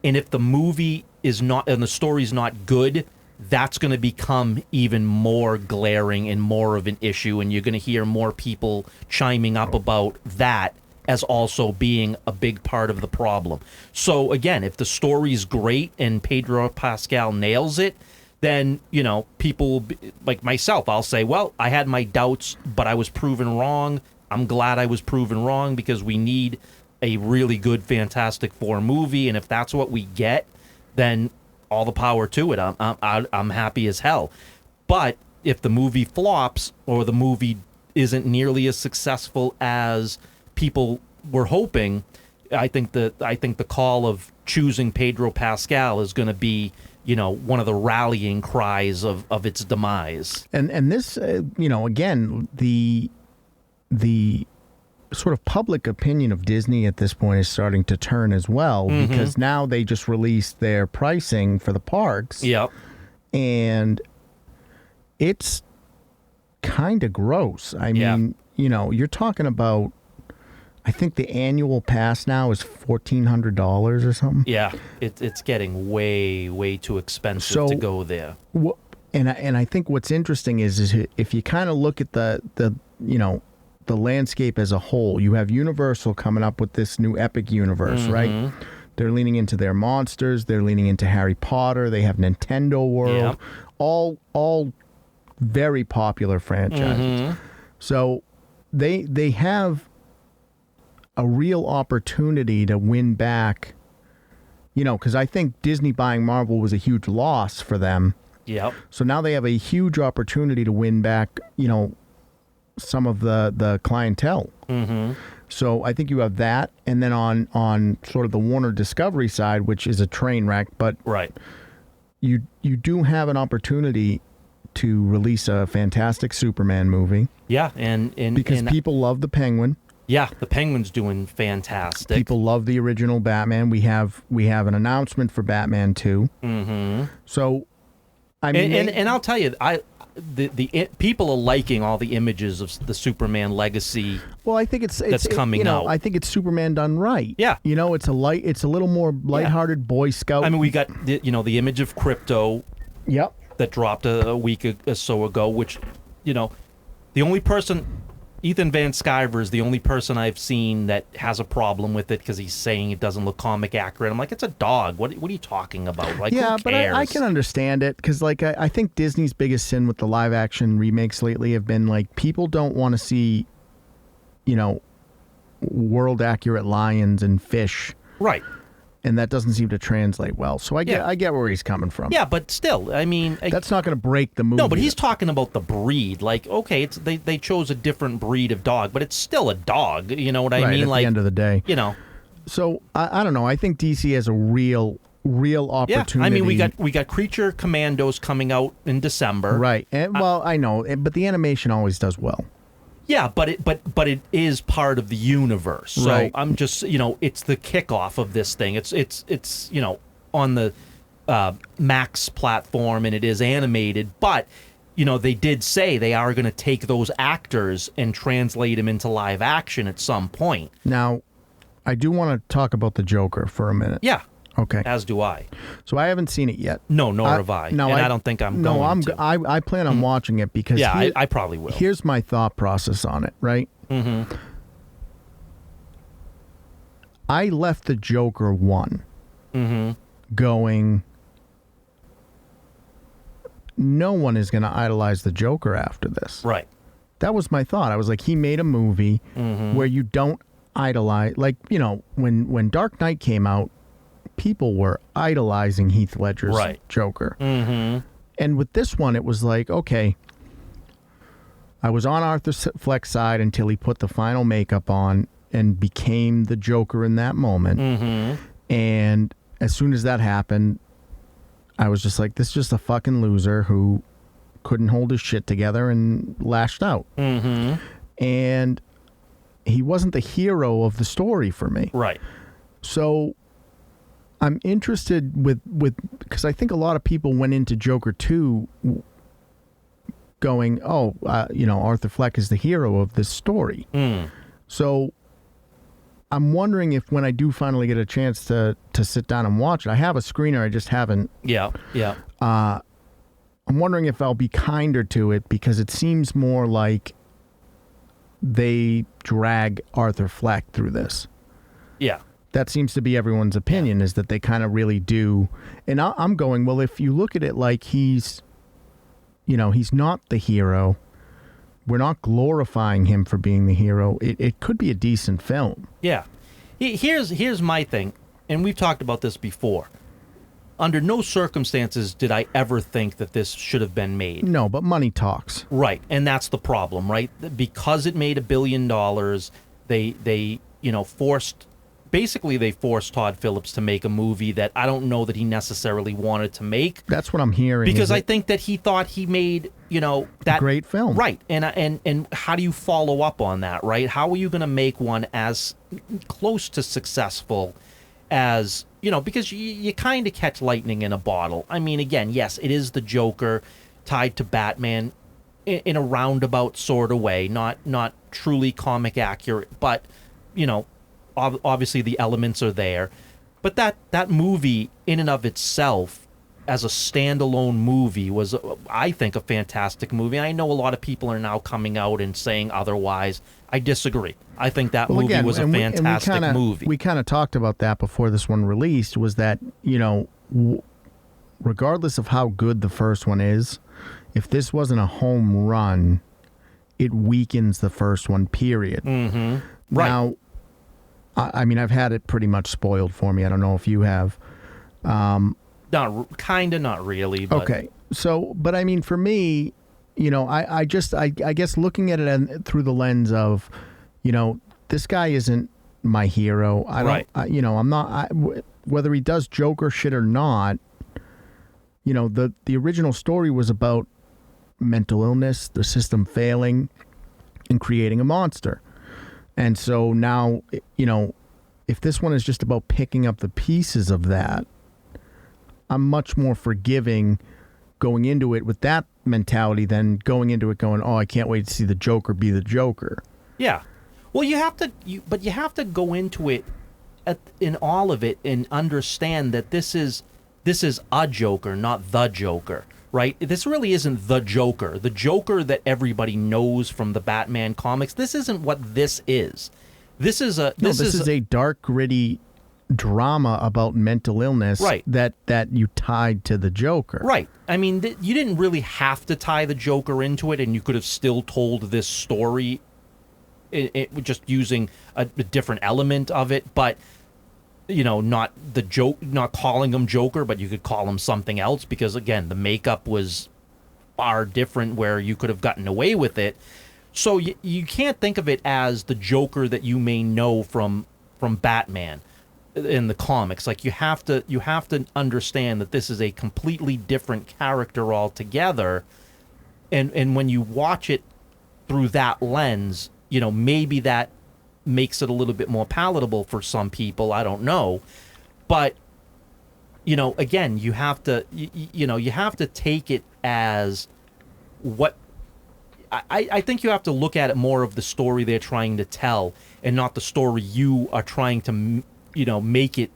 and if the movie is not and the story's not good, that's going to become even more glaring and more of an issue, and you're going to hear more people chiming up about that as also being a big part of the problem. So again, if the story's great and Pedro Pascal nails it, then, you know, people will be, like myself, I'll say, well, I had my doubts, but I was proven wrong. I'm glad I was proven wrong, because we need a really good Fantastic Four movie, and if that's what we get, then all the power to it. I'm happy as hell. But if the movie flops, or the movie isn't nearly as successful as people were hoping, I think the call of choosing Pedro Pascal is going to be, you know, one of the rallying cries of its demise. And this, you know, again, the sort of public opinion of Disney at this point is starting to turn as well, because now they just released their pricing for the parks. Yep. And it's kind of gross. I mean, you know, you're talking about, I think the annual pass now is $1,400 or something. Yeah, it's getting way too expensive to go there. And I think what's interesting is if you kind of look at the you know, the landscape as a whole, you have Universal coming up with this new Epic universe, right? They're leaning into their monsters. They're leaning into Harry Potter. They have Nintendo World. All very popular franchises. So they have a real opportunity to win back, you know, because I think Disney buying Marvel was a huge loss for them. Yep. So now they have a huge opportunity to win back, you know, some of the clientele. So I think you have that, and then on sort of the Warner Discovery side, which is a train wreck, but you do have an opportunity to release a fantastic Superman movie. Yeah, and because people love the Penguin. Yeah, the Penguin's doing fantastic. People love the original Batman. We have an announcement for Batman 2. So, I mean, and I'll tell you, the people are liking all the images of the Superman legacy. Well, I think it's coming out. I think it's Superman done right. Yeah, you know, it's a little more lighthearted Boy Scout. I mean, we got the image of Krypto. Yep. That dropped a week or so ago, which, you know, the only person. Ethan Van Sciver is the only person I've seen that has a problem with it, because he's saying it doesn't look comic accurate. I'm like, it's a dog. What are you talking about? Like, yeah, who cares? But I can understand it, because like I think Disney's biggest sin with the live action remakes lately have been like, people don't want to see, you know, world accurate lions and fish. Right. And that doesn't seem to translate well. So I get where he's coming from. Yeah, but still, I mean, that's not going to break the movie. No, but he's talking about the breed. Like, okay, they chose a different breed of dog, but it's still a dog. You know what I mean? At the end of the day, you know. So I don't know. I think DC has a real opportunity. Yeah, I mean, we got Creature Commandos coming out in December. Right. And well, I know, but the animation always does well. Yeah, but it is part of the universe. So right. I'm just, you know, it's the kickoff of this thing. It's you know, on the Max platform, and it is animated, but you know, they did say they are going to take those actors and translate them into live action at some point. Now, I do want to talk about the Joker for a minute. Yeah. Okay. As do I. So I haven't seen it yet. No, nor have I. No, and I don't think I'm going to. I plan on watching it because I probably will. Here's my thought process on it, right? I left the Joker 1 going, no one is going to idolize the Joker after this. Right. That was my thought. I was like, he made a movie where you don't idolize, like, you know, when Dark Knight came out, people were idolizing Heath Ledger's Joker. And with this one, it was like, okay, I was on Arthur Fleck's side until he put the final makeup on and became the Joker in that moment. And as soon as that happened, I was just like, this is just a fucking loser who couldn't hold his shit together and lashed out. And he wasn't the hero of the story for me. Right. So I'm interested with because I think a lot of people went into Joker 2 going, you know, Arthur Fleck is the hero of this story. So I'm wondering if when I do finally get a chance to sit down and watch it, I have a screener, I just haven't. Yeah. I'm wondering if I'll be kinder to it because it seems more like they drag Arthur Fleck through this. Yeah. That seems to be everyone's opinion, is that they kind of really do. And I'm going, well, if you look at it like he's not the hero, we're not glorifying him for being the hero, it could be a decent film. Yeah. Here's my thing, and we've talked about this before. Under no circumstances did I ever think that this should have been made. No, but money talks. Right, and that's the problem, right? Because it made $1 billion, they forced Todd Phillips to make a movie that I don't know that he necessarily wanted to make. That's what I'm hearing. Because I think that he thought he made, that a great film. Right. And how do you follow up on that, right? How are you going to make one as close to successful as, because you kind of catch lightning in a bottle. I mean, again, yes, it is the Joker tied to Batman in a roundabout sort of way, not truly comic accurate, but, obviously the elements are there. But that movie in and of itself as a standalone movie was, I think, a fantastic movie. I know a lot of people are now coming out and saying otherwise. I disagree. I think that movie was a fantastic movie. We kind of talked about that before this one released, was that, regardless of how good the first one is, if this wasn't a home run, it weakens the first one, period. Mm-hmm. Right. Now, I mean, I've had it pretty much spoiled for me. I don't know if you have. Not really. But. Okay. So, but I mean, for me, I guess looking at it through the lens of, this guy isn't my hero. I'm not, whether he does Joker shit or not, the original story was about mental illness, the system failing, and creating a monster. And so now, if this one is just about picking up the pieces of that, I'm much more forgiving going into it with that mentality than going into it going, oh, I can't wait to see the Joker be the Joker. Yeah. Well, you have to go into it in all of it and understand that this is a Joker, not the Joker, right? This really isn't the Joker. The Joker that everybody knows from the Batman comics, this isn't what this is. This is a dark, gritty drama about mental illness, right, that you tied to the Joker. Right. I mean, you didn't really have to tie the Joker into it, and you could have still told this story just using a different element of it, but not calling him Joker, but you could call him something else, because again, the makeup was far different where you could have gotten away with it. So you can't think of it as the Joker that you may know from Batman in the comics. Like, you have to understand that this is a completely different character altogether, and when you watch it through that lens, maybe that makes it a little bit more palatable for some people. I don't know, but again, you have to take it as what I think you have to look at it more of the story they're trying to tell, and not the story you are trying to make it,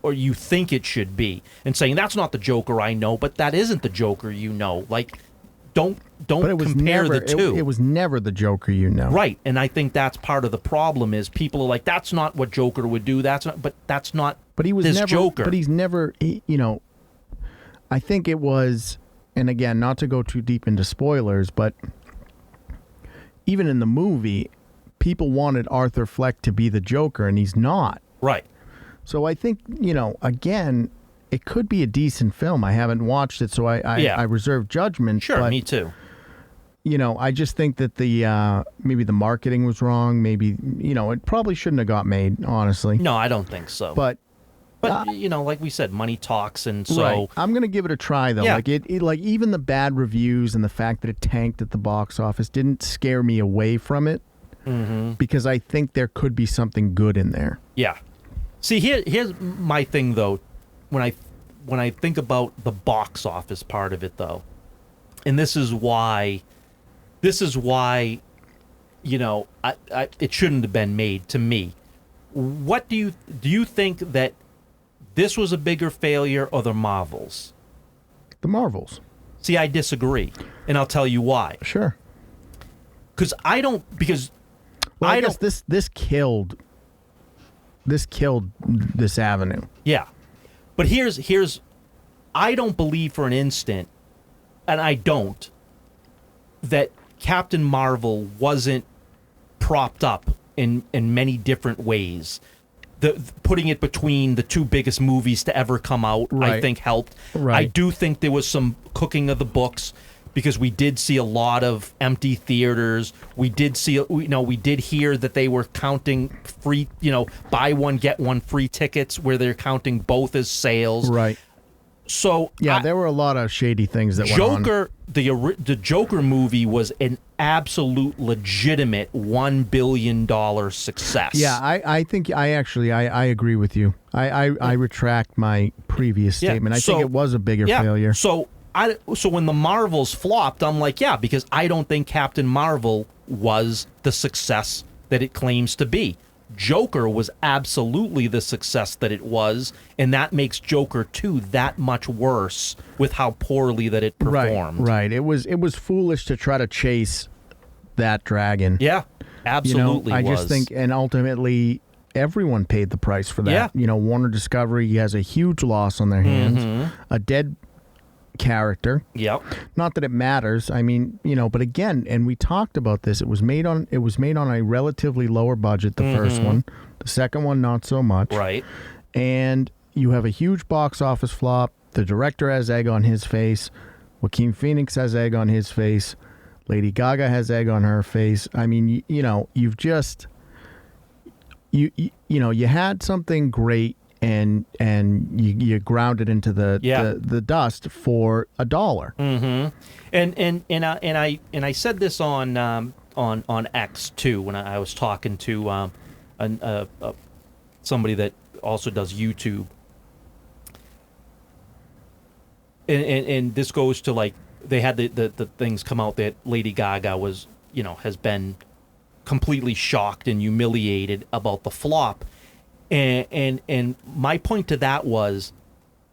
or you think it should be, and saying that's not the Joker I know, but that isn't the Joker Like, don't compare the two. It was never the Joker Right, and I think that's part of the problem is people are like, that's not what Joker would do. That's not. But he was this never Joker. But he's never. I think it was, and again, not to go too deep into spoilers, but even in the movie, people wanted Arthur Fleck to be the Joker, and he's not. Right. So I think, again, it could be a decent film. I haven't watched it, so I reserve judgment. Sure, but, me too. I just think that maybe the marketing was wrong. Maybe, it probably shouldn't have got made, honestly. No, I don't think so. But like we said, money talks, and so right. I'm gonna give it a try though. Yeah. Like like even the bad reviews and the fact that it tanked at the box office didn't scare me away from it, because I think there could be something good in there. Yeah. See, here's my thing though. When I think about the box office part of it though, and this is why it shouldn't have been made to me. What do you think that this was a bigger failure, or the Marvels? The Marvels. See, I disagree, and I'll tell you why. Sure. Because I don't. Because Well, I I guess don't. this killed this avenue. Yeah, but here's. I don't believe for an instant, and I don't, that Captain Marvel wasn't propped up in many different ways. Putting it between the two biggest movies to ever come out, I Right. think helped. Right. I do think there was some cooking of the books because we did see a lot of empty theaters. We did see, we did hear that they were counting free, buy one get one free tickets where they're counting both as sales. Right. So Yeah, there were a lot of shady things that went on. Joker, the Joker movie was an absolute legitimate $1 billion success. Yeah, I think I agree with you. I retract my previous statement. I think it was a bigger failure. So when the Marvels flopped, I'm like, yeah, because I don't think Captain Marvel was the success that it claims to be. Joker was absolutely the success that it was, and that makes Joker 2 that much worse with how poorly that it performed. Right. It was foolish to try to chase that dragon. Yeah, absolutely. I just think, and ultimately, everyone paid the price for that. Yeah. Warner Discovery has a huge loss on their hands. A dead character. Yep. Not that it matters. I mean, but again, and we talked about this. It was made on a relatively lower budget. The first one, the second one, not so much. Right. And you have a huge box office flop. The director has egg on his face. Joaquin Phoenix has egg on his face. Lady Gaga has egg on her face. I mean, you've just you had something great. And you ground it into the dust for $1. Mm-hmm. And I said this on X too when I was talking to somebody that also does YouTube. And this goes to like they had the things come out that Lady Gaga was has been completely shocked and humiliated about the flop. And my point to that was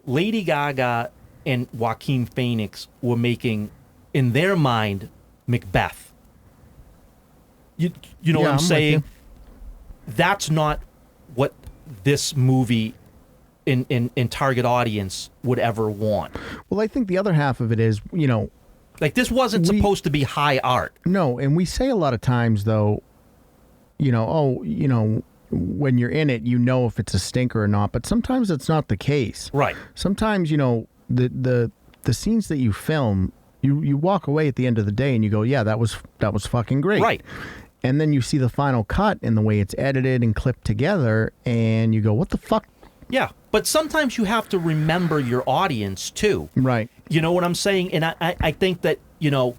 Lady Gaga and Joaquin Phoenix were making, in their mind, Macbeth. You know what I'm saying? That's not what this movie in target audience would ever want. Well, I think the other half of it is, like this wasn't supposed to be high art. No, and we say a lot of times though, when you're in it, if it's a stinker or not. But sometimes it's not the case. Right. Sometimes, the scenes that you film, you walk away at the end of the day and you go, yeah, that was fucking great. Right. And then you see the final cut and the way it's edited and clipped together, and you go, what the fuck? Yeah, but sometimes you have to remember your audience too. Right. You know what I'm saying? And I think that,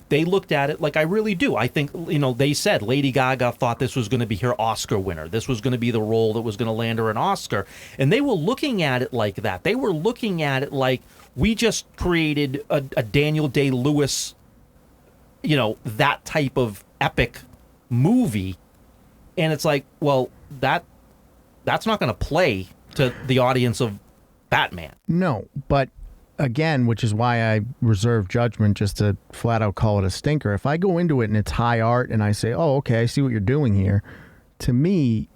they looked at it like I really do. I think, they said Lady Gaga thought this was going to be her Oscar winner. This was going to be the role that was going to land her an Oscar. And they were looking at it like that. They were looking at it like we just created a Daniel Day-Lewis, that type of epic movie. And it's like, well, that's not going to play to the audience of Batman. No, but again, which is why I reserve judgment just to flat out call it a stinker. If I go into it and it's high art and I say, oh, okay, I see what you're doing here, to me,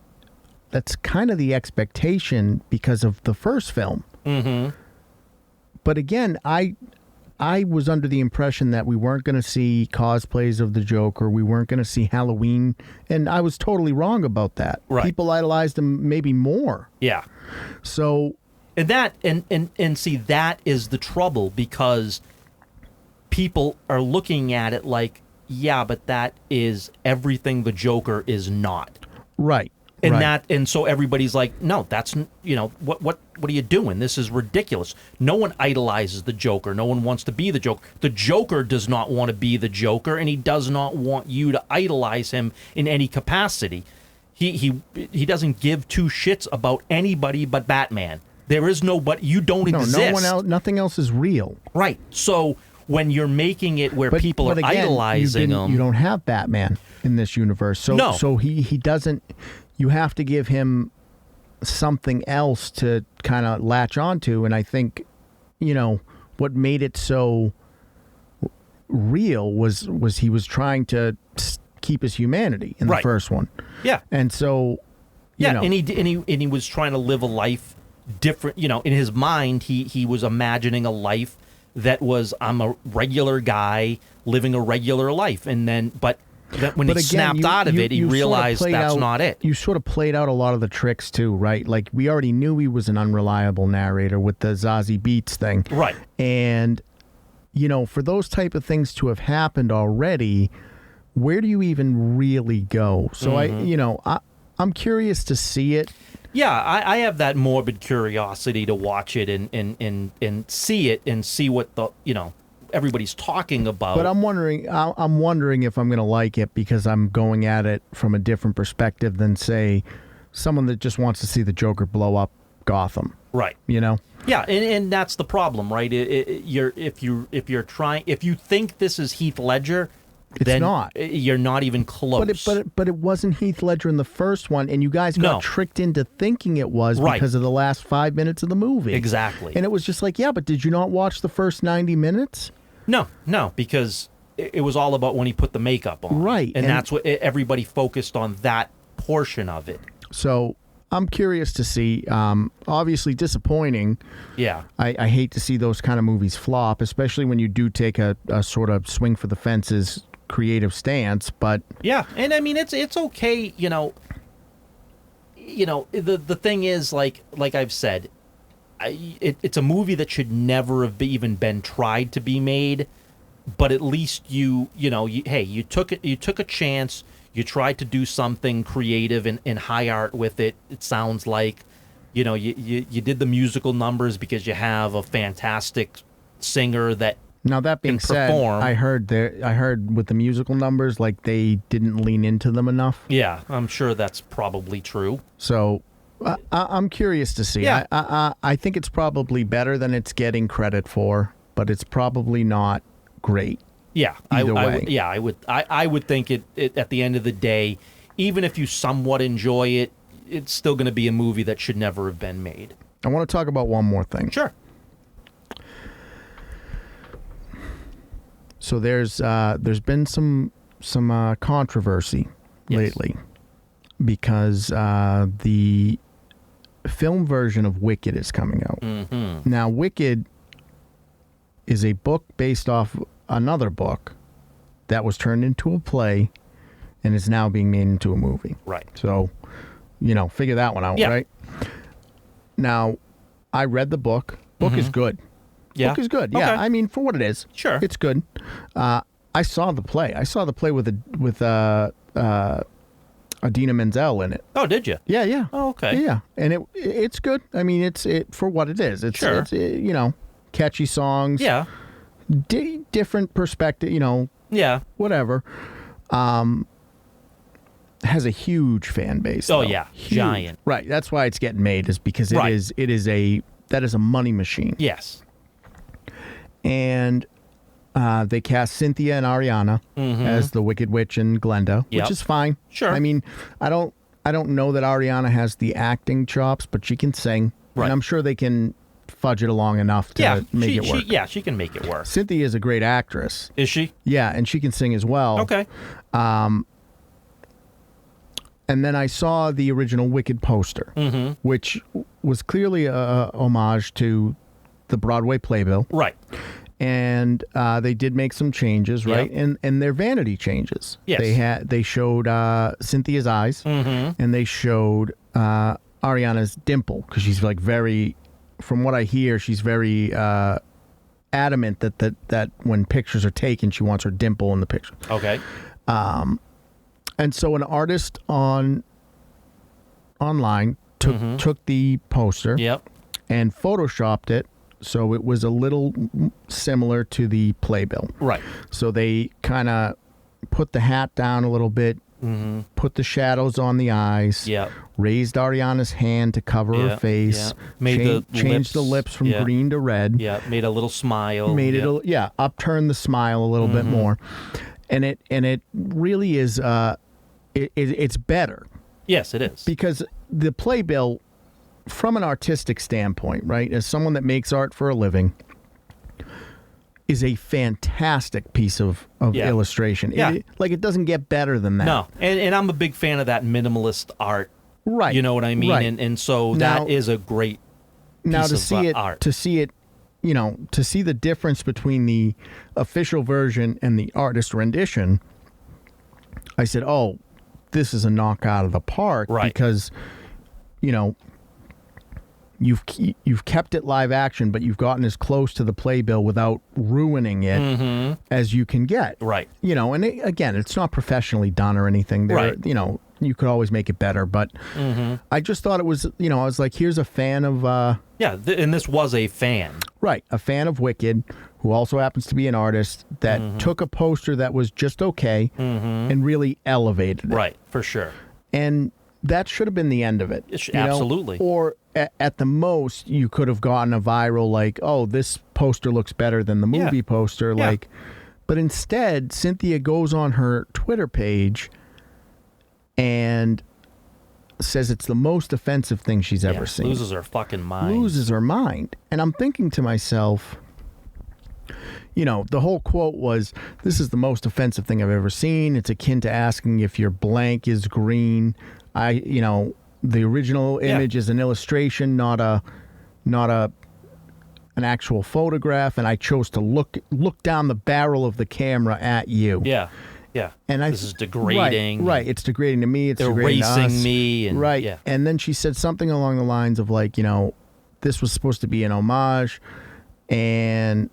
that's kind of the expectation because of the first film. Mm-hmm. But again, I was under the impression that we weren't going to see cosplays of the Joker. We weren't going to see Halloween. And I was totally wrong about that. Right. People idolized him maybe more. Yeah. So... And that and see, that is the trouble because people are looking at it like, yeah, but that is everything the Joker is not. Right. And right. and so everybody's like, no, that's what are you doing? This is ridiculous. No one idolizes the Joker. No one wants to be the Joker. The Joker does not want to be the Joker, and he does not want you to idolize him in any capacity. He doesn't give two shits about anybody but Batman. There is nobody. You don't exist. No one else. Nothing else is real. Right. So when you're making it where people are again, idolizing him, you don't have Batman in this universe. So no. So he doesn't. You have to give him something else to kind of latch onto, and I think, what made it so real was he was trying to keep his humanity in the Right. first one. Yeah. And so, you know, and he was trying to live a life different. You know, in his mind, he was imagining a life that was, I'm a regular guy living a regular life, and then but when he again, snapped out of it, he you sort of realized played that's out- not it. You sort of played out a lot of the tricks too, right? Like we already knew he was an unreliable narrator with the Zazie Beetz thing, Right. And you know, for those type of things to have happened already, where do you even really go? So I'm curious to see it. Yeah, I have that morbid curiosity to watch it and see it and see what the everybody's talking about. But I'm wondering if I'm going to like it because I'm going at it from a different perspective than, say, someone that just wants to see the Joker blow up Gotham. Right. You know? Yeah, and that's the problem, right? If you think this is Heath Ledger, It's then not. You're not even close. But it wasn't Heath Ledger in the first one, and you guys got No. tricked into thinking it was Right. because of the last 5 minutes of the movie. Exactly. And it was just like, yeah, but did you not watch the first 90 minutes? No, because it was all about when he put the makeup on. Right, And and- that's what everybody focused on, that portion of it. So I'm curious to see. Obviously disappointing. Yeah. I hate to see those kind of movies flop, especially when you do take a sort of swing for the fences creative stance. But Yeah, and I mean it's okay, the thing is, like I've said, it's a movie that should never have even been tried to be made, but at least you took a chance, you tried to do something creative and high art with it. It sounds like, you did the musical numbers because you have a fantastic singer that now that being said, perform. I heard with the musical numbers, like they didn't lean into them enough. Yeah, I'm sure that's probably true. So I'm curious to see. Yeah. I think it's probably better than it's getting credit for, but it's probably not great. Yeah, Either way. I would think it at the end of the day, even if you somewhat enjoy it, it's still going to be a movie that should never have been made. I want to talk about one more thing. Sure. So there's been some controversy Yes. lately because the film version of Wicked is coming out. Mm-hmm. Now, Wicked is a book based off another book that was turned into a play and is now being made into a movie. Right. So, figure that one out, Yeah. right? Now, I read the book. Book is good. Yeah. Book is good. Yeah, Okay. I mean, for what it is, Sure. it's good. I saw the play. I saw the play with Idina Menzel in it. Oh, did you? Yeah, yeah. Oh, okay. Yeah, and it's good. I mean, it's for what it is. It's, Sure. it's catchy songs. Yeah. Different perspective. Yeah. Whatever. Has a huge fan base. Oh, though. yeah. Huge. Giant. Right. That's why it's getting made, is because Right. that is a money machine. Yes. And they cast Cynthia and Ariana as the Wicked Witch and Glenda, Yep. which is fine. Sure. I mean, I don't know that Ariana has the acting chops, but she can sing, Right. and I'm sure they can fudge it along enough to make it work. She can make it work. Cynthia is a great actress. Is she? Yeah, and she can sing as well. Okay. And then I saw the original Wicked poster, which was clearly a homage to the Broadway playbill. Right. And they did make some changes, right? Yep. And they're vanity changes. Yes. They showed Cynthia's eyes, and they showed Ariana's dimple, because she's like very, from what I hear, she's very adamant that when pictures are taken, she wants her dimple in the picture. Okay. And so an artist online took the poster Yep. and photoshopped it so it was a little similar to the playbill. Right. So they kind of put the hat down a little bit, put the shadows on the eyes, Yep. raised Ariana's hand to cover her Yep, face, yep. Made the changed the lips from yeah. green to red, Yeah. Made a little smile. made Yep. it upturned the smile a little bit more, and it really is it's better. Yes, it is. Because the playbill, from an artistic standpoint, right, as someone that makes art for a living, is a fantastic piece of Yeah. illustration. Yeah. It doesn't get better than that. No, and I'm a big fan of that minimalist art. Right. You know what I mean? Right. And so Now- that is a great Now piece to of see it, art. to see it, to see the difference between the official version and the artist rendition, I said, "Oh, this is a knockout of the park," Right. because, you've kept it live action, but you've gotten as close to the playbill without ruining it as you can get. Right. And again, it's not professionally done or anything. Right. You could always make it better, but I just thought it was, I was like, here's a fan of, Yeah, and this was a fan. right, a fan of Wicked, who also happens to be an artist that took a poster that was just okay and really elevated it. Right, for sure. And that should have been the end of it. Absolutely. Or at the most, you could have gotten a viral like, oh, this poster looks better than the movie poster. Yeah. But instead, Cynthia goes on her Twitter page and says it's the most offensive thing she's ever seen. Loses her fucking mind. Loses her mind. And I'm thinking to myself, the whole quote was, this is the most offensive thing I've ever seen. It's akin to asking if your blank is green. The original image is an illustration, not an actual photograph, and I chose to look down the barrel of the camera at you. Yeah. Yeah. And this is degrading. Right. It's degrading to me. It's They're degrading to us. erasing me. And, right. Yeah. And then she said something along the lines of this was supposed to be an homage. And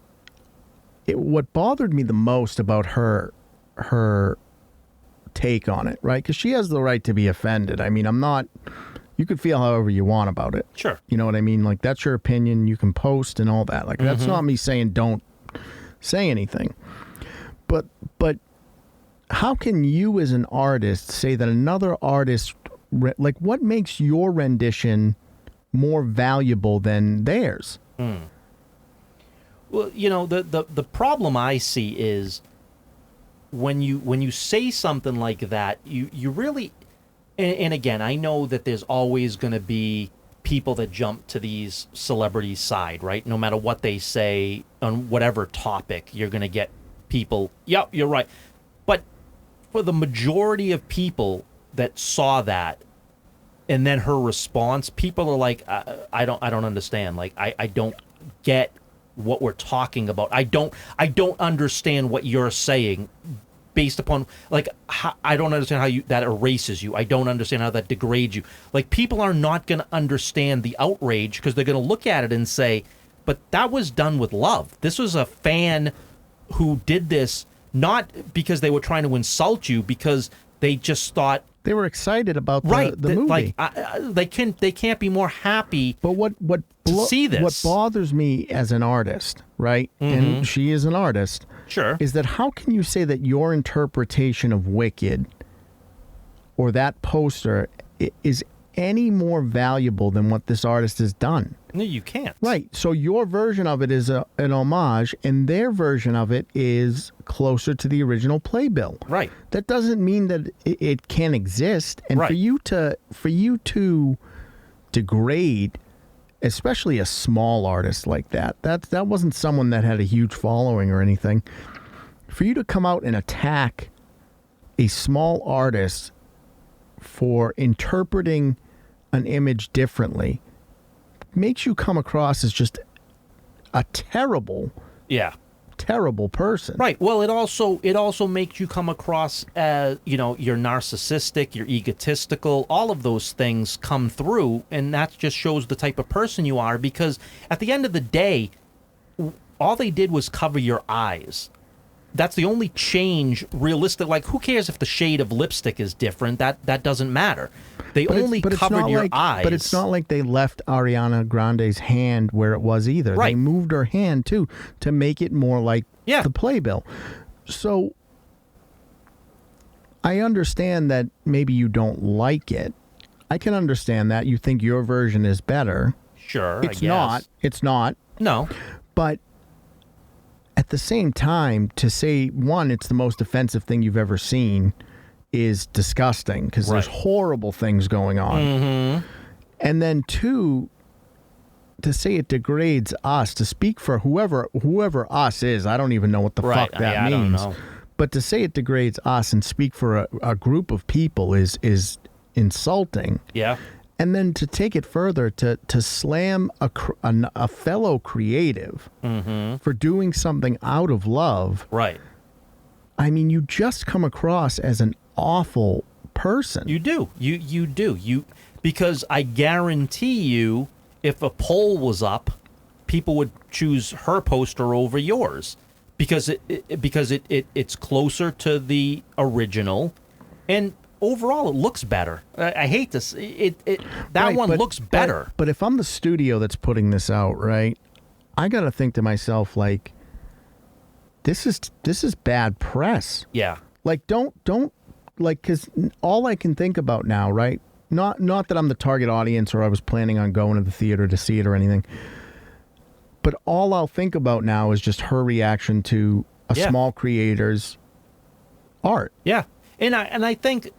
what bothered me the most about her take on it, right? Because she has the right to be offended. I mean, you could feel however you want about it. Sure. You know what I mean? Like, that's your opinion. You can post and all that. Like, that's not me saying don't say anything. But how can you as an artist say that another artist, what makes your rendition more valuable than theirs? Well, the problem I see is when you say something like that, you really, and again, I know that there's always going to be people that jump to these celebrities' side, right? No matter what they say on whatever topic, you're going to get people, yep, you're right. But for the majority of people that saw that, and then her response, people are like, I don't understand. Like, I don't get what we're talking about. I don't understand what you're saying based upon, like, I don't understand how that erases you. I don't understand how that degrades you. Like, people are not going to understand the outrage because they're going to look at it and say, but that was done with love. This was a fan who did this not because they were trying to insult you, because they just thought, they were excited about the movie. Like, they can't be more happy. But what see this. What bothers me as an artist, right? And she is an artist. Sure. Is that how can you say that your interpretation of Wicked or that poster is any more valuable than what this artist has done? No, you can't. Right. So your version of it is an homage, and their version of it is closer to the original playbill. Right. That doesn't mean that it can't exist. And Right. for you to degrade, especially a small artist like that wasn't someone that had a huge following or anything. For you to come out and attack a small artist for interpreting an image differently makes you come across as just a terrible person. Right. Well, it also makes you come across as, you're narcissistic, you're egotistical, all of those things come through, and that just shows the type of person you are, because at the end of the day, all they did was cover your eyes. That's the only change realistic. Like, who cares if the shade of lipstick is different? That doesn't matter. They only covered your eyes. But it's not like they left Ariana Grande's hand where it was either. Right. They moved her hand too to make it more like Yeah. the playbill. So I understand that maybe you don't like it. I can understand that. You think your version is better. Sure, It's I guess. not. It's not. No. But at the same time, to say, one, it's the most offensive thing you've ever seen is disgusting, because there's Right. horrible things going on. And then two, it degrades us, to speak for whoever us is. I don't even know what the Right. fuck that I don't means. know. But to say it degrades us and speak for a group of people is insulting. Yeah. And then to take it further, to slam a fellow creative for doing something out of love. Right. I mean, you just come across as an awful person. You do. You do. Because I guarantee you, if a poll was up, people would choose her poster over yours because it's closer to the original, and overall it looks better. I hate this. That one looks better. But if I'm the studio that's putting this out, right, I got to think to myself, like, this is bad press. Yeah. Like, don't like, because all I can think about now, right? Not that I'm the target audience or I was planning on going to the theater to see it or anything, but all I'll think about now is just her reaction to a small creator's art. Yeah. And I think,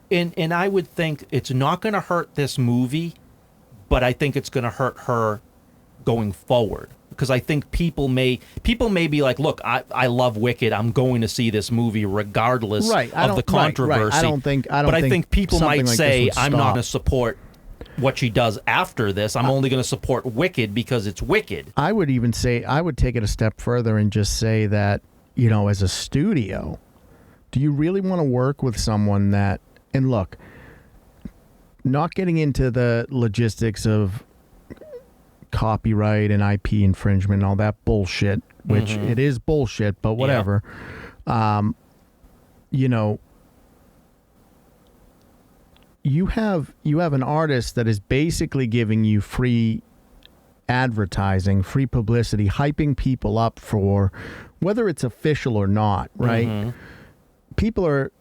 and I would think it's not going to hurt this movie, but I think it's going to hurt her going forward. Because I think people may be like, look, I love Wicked. I'm going to see this movie regardless of the controversy. Right. I think people might like say, I'm not going to support what she does after this. I'm only going to support Wicked because it's Wicked. I would even say, I would take it a step further and just say that, as a studio, do you really want to work with someone that, and look, not getting into the logistics of copyright and IP infringement and all that bullshit, which it is bullshit, but whatever. Yeah. You have an artist that is basically giving you free advertising, free publicity, hyping people up for whether it's official or not, right? People are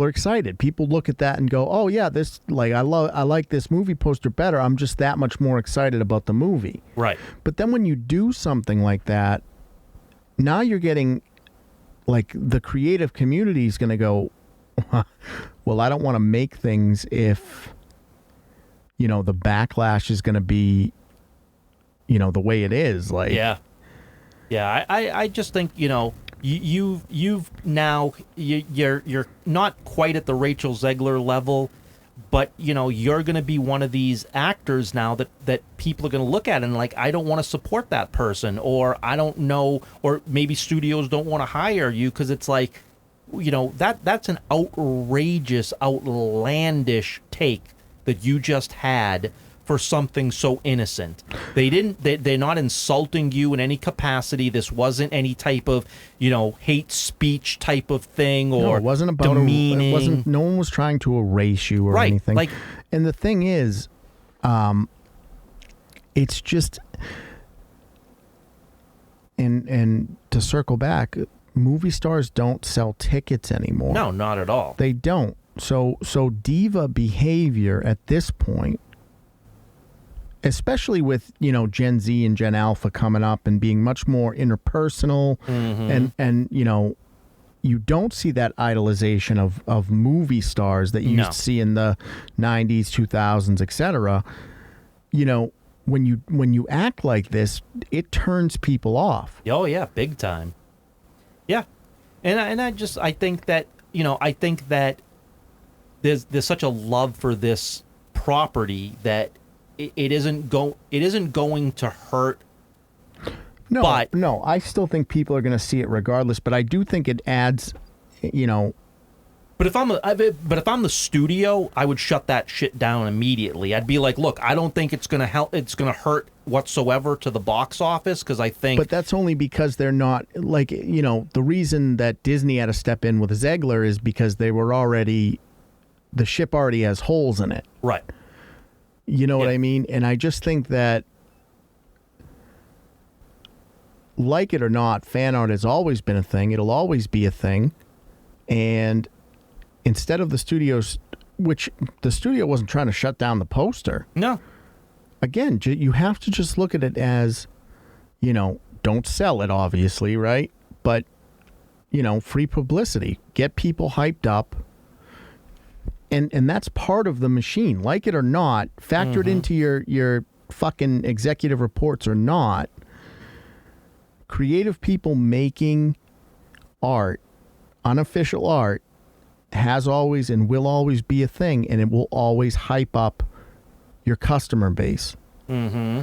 excited. People look at that and go, "Oh yeah, this I like this movie poster better. I'm just that much more excited about the movie." Right. But then when you do something like that, now you're getting the creative community is going to go, "Well, I don't want to make things if the backlash is going to be the way it is." Yeah. I just think You've now you're not quite at the Rachel Zegler level, but you're going to be one of these actors now that people are going to look at and I don't want to support that person, or I don't know, or maybe studios don't want to hire you because it's that's an outrageous, outlandish take that you just had for something so innocent. They're not insulting you in any capacity. This wasn't any type of, hate speech type of thing, or no, it wasn't about demeaning. No one was trying to erase you or anything. And the thing is, it's just, and to circle back, movie stars don't sell tickets anymore. No, not at all. They don't. So diva behavior at this point, especially with Gen Z and Gen Alpha coming up and being much more interpersonal, and you don't see that idolization of movie stars that you used to see in the 90s, 2000s, etc. When you act like this, it turns people off. Oh yeah, big time. Yeah, and I think that there's such a love for this property that it isn't going to hurt. No, I still think people are going to see it regardless, but I do think it adds, But if I'm the studio, I would shut that shit down immediately. I'd be like, look, I don't think it's going to help. It's going to hurt whatsoever to the box office, because I think. But that's only because they're not the reason that Disney had to step in with Zegler is because they were already, the ship already has holes in it. Right. You know what I mean? And I just think that, like it or not, fan art has always been a thing. It'll always be a thing. And instead of the studios, which the studio wasn't trying to shut down the poster. No. Again, you have to just look at it as, don't sell it, obviously, right? But, free publicity. Get people hyped up. And that's part of the machine. Like it or not, factor it into your fucking executive reports or not, creative people making art, unofficial art, has always and will always be a thing, and it will always hype up your customer base. Mm-hmm.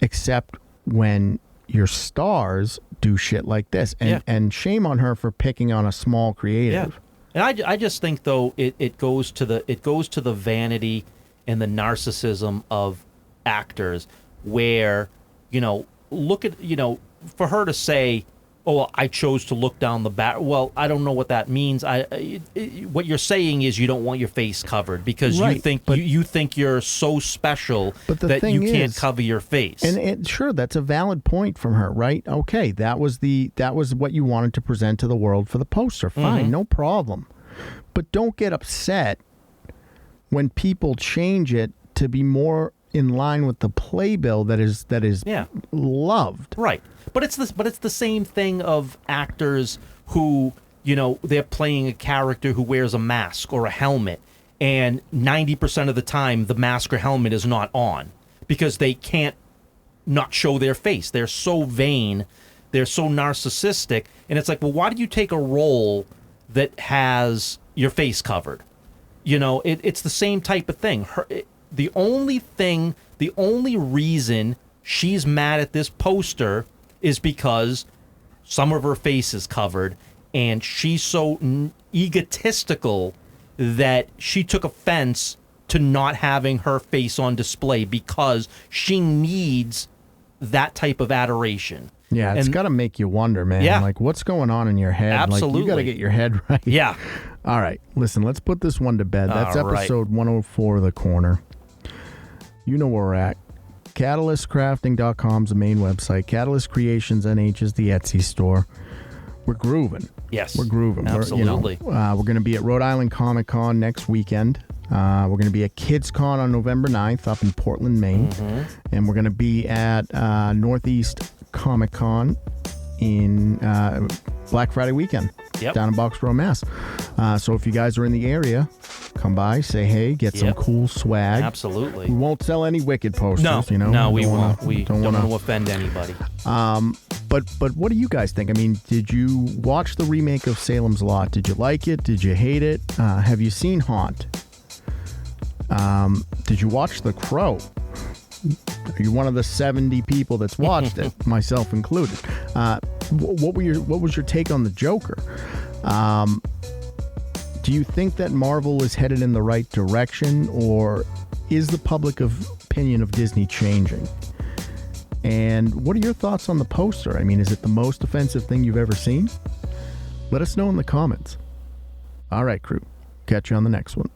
Except when your stars do shit like this. And shame on her for picking on a small creative. Yeah. And I just think, though, it goes to the vanity and the narcissism of actors where, look at, for her to say, oh, I chose to look down the back. Well, I don't know what that means. What you're saying is you don't want your face covered because you think you're so special that you can't cover your face. And sure, that's a valid point from her, right? Okay, that was what you wanted to present to the world for the poster. Fine, no problem. But don't get upset when people change it to be more in line with the playbill that is loved. Right. But it's the same thing of actors who, they're playing a character who wears a mask or a helmet, and 90% of the time the mask or helmet is not on because they can't not show their face. They're so vain, they're so narcissistic, and it's like, well, why did you take a role that has your face covered? It's the same type of thing. The only reason she's mad at this poster is because some of her face is covered, and she's so egotistical that she took offense to not having her face on display because she needs that type of adoration. Yeah, it's got to make you wonder, man. Yeah. Like, what's going on in your head? Absolutely. Like, you got to get your head right. Yeah. All right, listen, let's put this one to bed. That's All right. episode 104 of The Corner. You know where we're at. CatalystCrafting.com is the main website. Catalyst Creations NH is the Etsy store. We're grooving. Yes. We're grooving. Absolutely. We're going to be at Rhode Island Comic Con next weekend. We're going to be at Kids Con on November 9th up in Portland, Maine. And we're going to be at Northeast Comic Con in Black Friday weekend down in Boxborough, Mass. So if you guys are in the area, come by, say hey, get some cool swag. Absolutely. We won't sell any Wicked posters. No, we won't. We don't want to offend anybody. But what do you guys think? I mean, did you watch the remake of Salem's Lot? Did you like it? Did you hate it? Have you seen Haunt? Did you watch The Crow? Are you one of the 70 people that's watched it, myself included? What was your take on the Joker? Do you think that Marvel is headed in the right direction, or is the public opinion of Disney changing? And what are your thoughts on the poster? I mean, is it the most offensive thing you've ever seen? Let us know in the comments. All right, crew. Catch you on the next one.